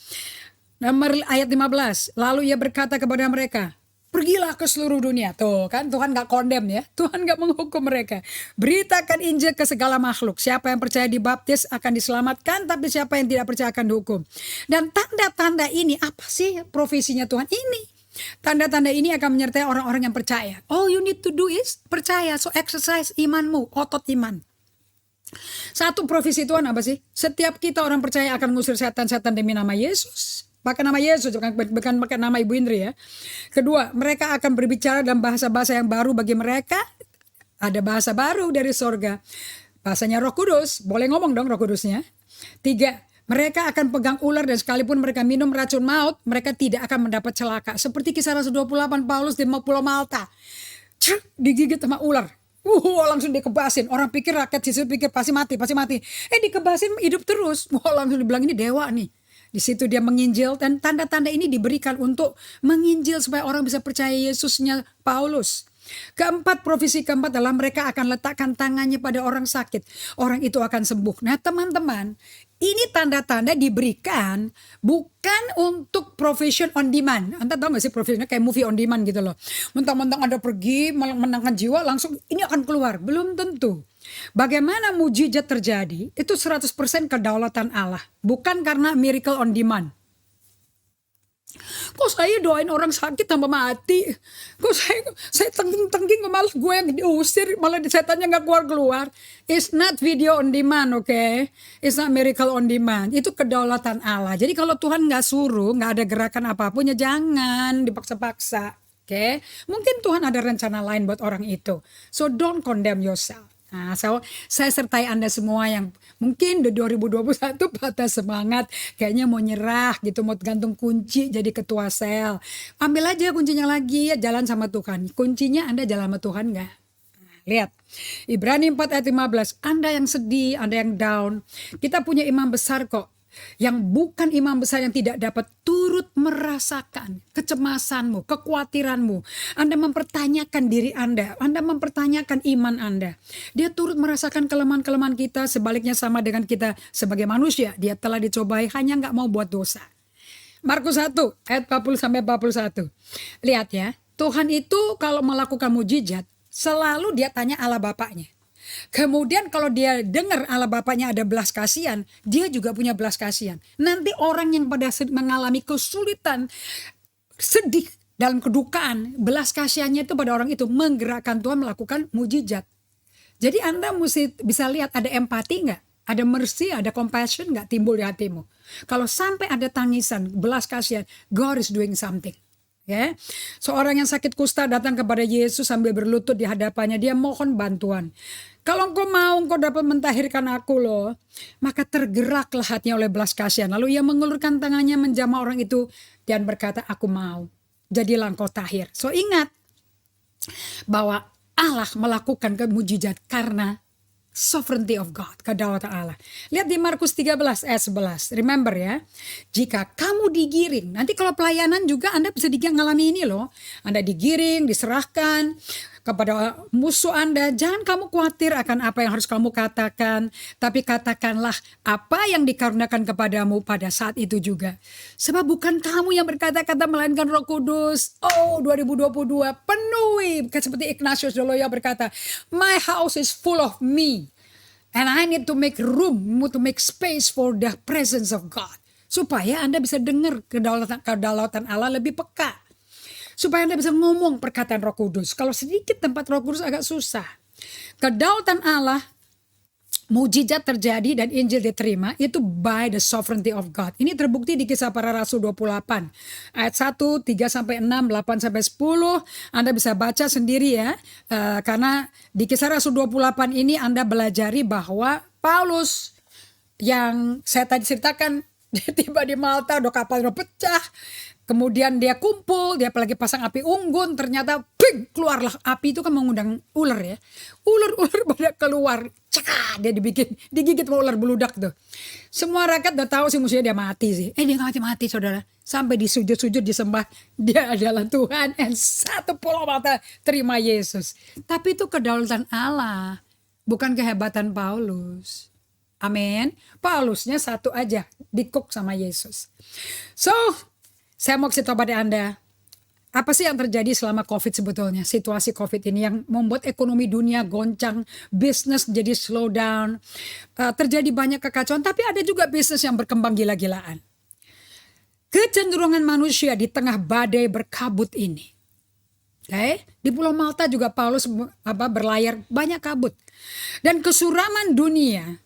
Nomor ayat 15, lalu ia berkata kepada mereka, pergilah ke seluruh dunia. Tuh kan Tuhan gak condemn ya. Tuhan gak menghukum mereka. Beritakan Injil ke segala makhluk. Siapa yang percaya dibaptis akan diselamatkan. Tapi siapa yang tidak percaya akan dihukum. Dan tanda-tanda ini apa sih profesinya Tuhan ini? Tanda-tanda ini akan menyertai orang-orang yang percaya. All you need to do is percaya. So exercise imanmu. Otot iman. Satu profesi Tuhan apa sih? Setiap kita orang percaya akan ngusir setan-setan demi nama Yesus. Pakai nama Yesus, bukan pakai nama Ibu Indri ya. Kedua, mereka akan berbicara dalam bahasa-bahasa yang baru bagi mereka. Ada bahasa baru dari sorga. Bahasanya Roh Kudus. Boleh ngomong dong Roh Kudusnya. 3, mereka akan pegang ular dan sekalipun mereka minum racun maut, mereka tidak akan mendapat celaka. Seperti kisah Rasul 28 Paulus di Pulau Malta. Digigit sama ular. Langsung dikebasin. Orang pikir rakyat sisir pikir pasti mati. Dikebasin hidup terus. Langsung dibilang ini dewa nih. Di situ dia menginjil dan tanda-tanda ini diberikan untuk menginjil supaya orang bisa percaya Yesusnya Paulus. Keempat, profesi keempat adalah mereka akan letakkan tangannya pada orang sakit. Orang itu akan sembuh. Nah teman-teman, ini tanda-tanda diberikan bukan untuk profession on demand. Anda tahu gak sih profesinya kayak movie on demand gitu loh. Mentang-mentang Anda pergi menangkan jiwa langsung ini akan keluar. Belum tentu. Bagaimana mujizat terjadi itu 100% kedaulatan Allah. Bukan karena miracle on demand. Kok saya doain orang sakit tambah mati? Kok saya tengging-tengging malah gue yang diusir, malah setannya gak keluar-keluar. It's not video on demand, okay? It's not miracle on demand. Itu kedaulatan Allah. Jadi kalau Tuhan gak suruh, gak ada gerakan apapun, ya jangan dipaksa-paksa. Okay? Mungkin Tuhan ada rencana lain buat orang itu. So don't condemn yourself. Nah, saya sertai Anda semua yang mungkin di 2021 patah semangat, kayaknya mau nyerah gitu, mau gantung kunci jadi ketua sel. Ambil aja kuncinya lagi, ya jalan sama Tuhan. Kuncinya Anda jalan sama Tuhan gak? Nah, lihat, Ibrani 4 ayat 15, Anda yang sedih, Anda yang down, kita punya imam besar kok. Yang bukan imam besar yang tidak dapat turut merasakan kecemasanmu, kekhawatiranmu. Anda mempertanyakan diri Anda mempertanyakan iman Anda. Dia turut merasakan kelemahan-kelemahan kita, sebaliknya sama dengan kita sebagai manusia. Dia telah dicobai hanya gak mau buat dosa. Markus 1 ayat 40-41. Lihat ya, Tuhan itu kalau melakukan mujizat selalu dia tanya Allah Bapaknya. Kemudian kalau dia dengar Allah Bapaknya ada belas kasihan, dia juga punya belas kasihan. Nanti orang yang pada mengalami kesulitan, sedih dalam kedukaan, belas kasihannya itu pada orang itu menggerakkan Tuhan melakukan mujizat. Jadi Anda mesti bisa lihat ada empati gak? Ada mercy, ada compassion gak timbul di hatimu? Kalau sampai ada tangisan, belas kasihan, God is doing something. Ya, seorang yang sakit kusta datang kepada Yesus sambil berlutut di hadapannya. Dia mohon bantuan. Kalau engkau mau, engkau dapat mentahirkan aku loh. Maka tergeraklah hatinya oleh belas kasihan. Lalu ia mengulurkan tangannya menjamah orang itu dan berkata, aku mau. Jadilah engkau tahir. So ingat bahwa Allah melakukan mujizat karena sovereignty of God, kedaulatan Allah. Lihat di Markus 13 ayat 11. Remember ya, jika kamu digiring, nanti kalau pelayanan juga Anda bisa ngalami ini loh. Anda digiring, diserahkan kepada musuh Anda. Jangan kamu khawatir akan apa yang harus kamu katakan, tapi katakanlah apa yang dikaruniakan kepadamu pada saat itu juga. Sebab bukan kamu yang berkata-kata melainkan Roh Kudus. Oh, 2022 penuhi, seperti Ignatius de Loyola berkata, my house is full of me. And I need to make room, to make space for the presence of God. Supaya Anda bisa dengar kedaulatan Allah lebih peka. Supaya Anda bisa ngomong perkataan Roh Kudus. Kalau sedikit tempat Roh Kudus agak susah. Kedaulatan Allah, mujizat terjadi dan Injil diterima itu by the sovereignty of God. Ini terbukti di Kisah Para Rasul 28 ayat 1, 3 sampai 6, 8 sampai 10. Anda bisa baca sendiri ya. Karena di Kisah Rasul 28 ini Anda belajari bahwa Paulus yang saya tadi ceritakan, dia tiba di Malta, udah kapal udah pecah. Kemudian dia kumpul, dia apalagi pasang api unggun, ternyata ping, keluarlah api. Itu kan mengundang ular ya. Ular-ular pada keluar, cekak, dia digigit sama ular beludak tuh. Semua rakyat udah tahu sih musuhnya dia mati sih. Dia gak mati-mati saudara. Sampai di sujud-sujud disembah, dia adalah Tuhan. Dan satu pulau mata terima Yesus. Tapi itu kedaulatan Allah, bukan kehebatan Paulus. Amin. Paulusnya satu aja, dikuk sama Yesus. So, saya mau kasih tahu pada Anda, apa sih yang terjadi selama COVID sebetulnya? Situasi COVID ini yang membuat ekonomi dunia goncang, bisnis jadi slow down, terjadi banyak kekacauan, tapi ada juga bisnis yang berkembang gila-gilaan. Kecenderungan manusia di tengah badai berkabut ini. Di Pulau Malta juga Paulus berlayar banyak kabut. Dan kesuraman dunia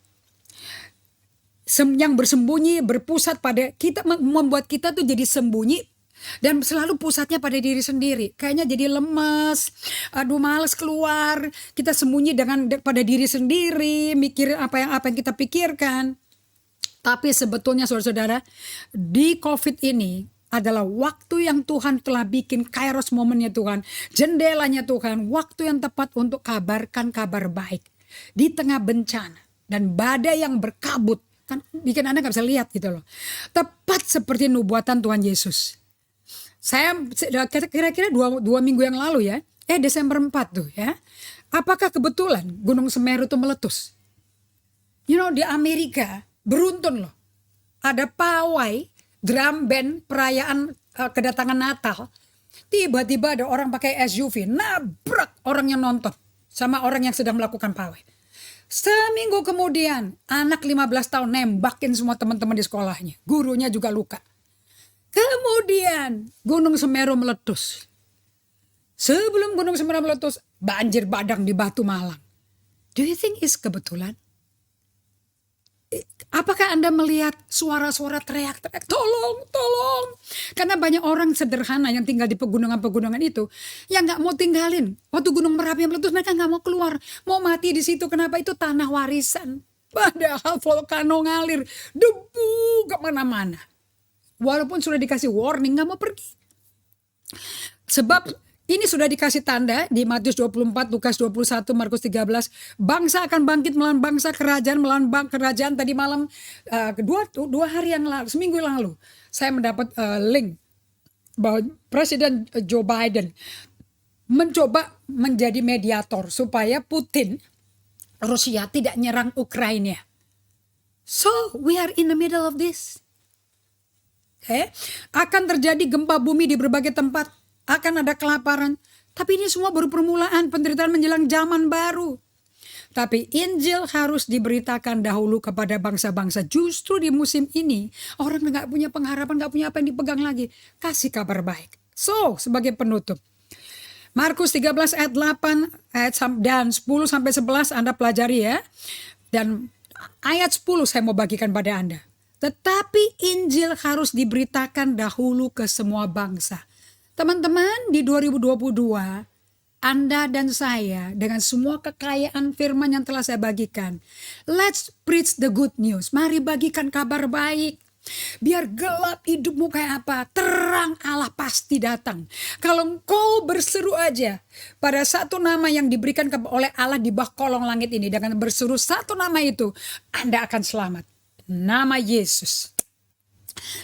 yang bersembunyi berpusat pada kita, membuat kita tuh jadi sembunyi dan selalu pusatnya pada diri sendiri. Kayaknya jadi lemes, aduh males keluar, kita sembunyi pada diri sendiri, mikir apa yang kita pikirkan. Tapi sebetulnya saudara-saudara, di COVID ini adalah waktu yang Tuhan telah bikin, kairos momennya Tuhan, jendelanya Tuhan, waktu yang tepat untuk kabarkan kabar baik di tengah bencana dan badai yang berkabut. Kan bikin Anda gak bisa lihat gitu loh. Tepat seperti nubuatan Tuhan Yesus. Saya kira-kira dua minggu yang lalu ya. Desember 4 tuh ya. Apakah kebetulan Gunung Semeru tuh meletus? Di Amerika beruntun loh. Ada pawai, drum band, perayaan kedatangan Natal. Tiba-tiba ada orang pakai SUV nabrak orang yang nonton sama orang yang sedang melakukan pawai. Seminggu kemudian anak 15 tahun nembakin semua teman-teman di sekolahnya. Gurunya juga luka. Kemudian Gunung Semeru meletus. Sebelum Gunung Semeru meletus, banjir bandang di Batu Malang. Do you think it's kebetulan? Apakah Anda melihat suara-suara teriak-teriak, tolong, tolong. Karena banyak orang sederhana yang tinggal di pegunungan-pegunungan itu yang gak mau tinggalin. Waktu Gunung Merapi meletus mereka gak mau keluar. Mau mati di situ. Kenapa? Itu tanah warisan. Padahal volcano ngalir. Debu kemana-mana. Walaupun sudah dikasih warning gak mau pergi. Sebab ini sudah dikasih tanda di Matius 24, Lukas 21, Markus 13. Bangsa akan bangkit melawan bangsa, kerajaan melawan kerajaan. Tadi malam, dua hari yang lalu, seminggu yang lalu, saya mendapat link bahwa Presiden Joe Biden mencoba menjadi mediator supaya Putin, Rusia tidak nyerang Ukraina. So, we are in the middle of this. Akan terjadi gempa bumi di berbagai tempat. Akan ada kelaparan. Tapi ini semua baru permulaan, penderitaan menjelang zaman baru. Tapi Injil harus diberitakan dahulu kepada bangsa-bangsa. Justru di musim ini orang gak punya pengharapan, gak punya apa yang dipegang lagi. Kasih kabar baik. So, sebagai penutup, Markus 13 ayat 8 dan 10 sampai 11 Anda pelajari ya. Dan ayat 10 saya mau bagikan pada Anda. Tetapi Injil harus diberitakan dahulu ke semua bangsa. Teman-teman, di 2022, Anda dan saya dengan semua kekayaan firman yang telah saya bagikan, let's preach the good news. Mari bagikan kabar baik. Biar gelap hidupmu kayak apa, terang Allah pasti datang. Kalau engkau berseru aja pada satu nama yang diberikan oleh Allah di bawah kolong langit ini, dengan berseru satu nama itu, Anda akan selamat. Nama Yesus.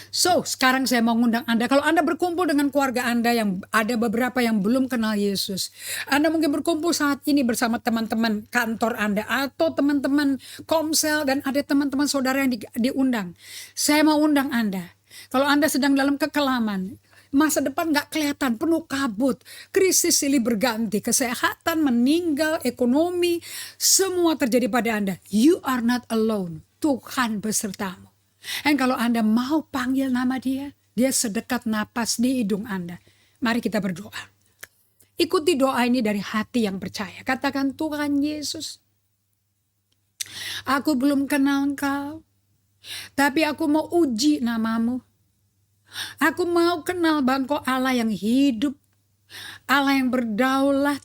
So, sekarang saya mau ngundang Anda. Kalau Anda berkumpul dengan keluarga Anda yang ada beberapa yang belum kenal Yesus. Anda mungkin berkumpul saat ini bersama teman-teman kantor Anda. Atau teman-teman komsel dan ada teman-teman saudara yang diundang. Saya mau undang Anda. Kalau Anda sedang dalam kekelaman. masa depan gak kelihatan, penuh kabut, krisis silih berganti, kesehatan, meninggal, ekonomi, semua terjadi pada Anda. You are not alone. Tuhan besertamu. Dan kalau Anda mau panggil nama Dia, Dia sedekat napas di hidung Anda. Mari kita berdoa. Ikuti doa ini dari hati yang percaya. Katakan, Tuhan Yesus, aku belum kenal Engkau, tapi aku mau uji nama-Mu. Aku mau kenal bahwa Engkau Allah yang hidup, Allah yang berdaulat,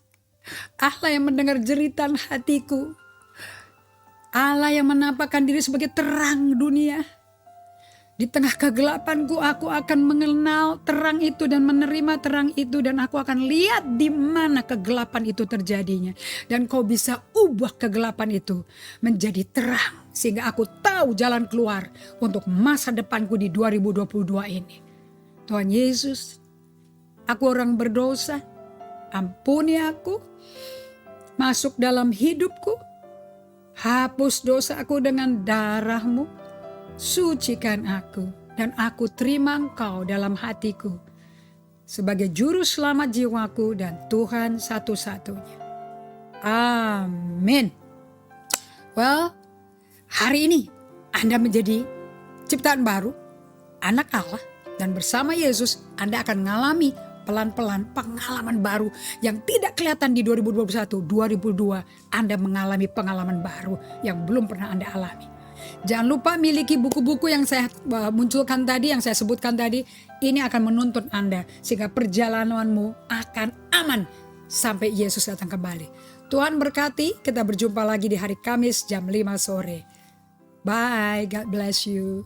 Allah yang mendengar jeritan hatiku, Allah yang menampakkan diri sebagai terang dunia. Di tengah kegelapanku, aku akan mengenal terang itu dan menerima terang itu. Dan aku akan lihat di mana kegelapan itu terjadinya. Dan Kau bisa ubah kegelapan itu menjadi terang. Sehingga aku tahu jalan keluar untuk masa depanku di 2022 ini. Tuhan Yesus, aku orang berdosa. Ampuni aku. Masuk dalam hidupku. Hapus dosaku dengan darah-Mu. Sucikan aku, dan aku terima Engkau dalam hatiku sebagai juru selamat jiwaku dan Tuhan satu-satunya. Amin. Well, hari ini Anda menjadi ciptaan baru, anak Allah, dan bersama Yesus Anda akan mengalami pelan-pelan pengalaman baru yang tidak kelihatan di 2021. 2002 Anda mengalami pengalaman baru yang belum pernah Anda alami. Jangan lupa miliki buku-buku yang saya munculkan tadi, yang saya sebutkan tadi. Ini akan menuntun Anda sehingga perjalananmu akan aman sampai Yesus datang kembali. Tuhan berkati, kita berjumpa lagi di hari Kamis jam 5 sore. Bye, God bless you.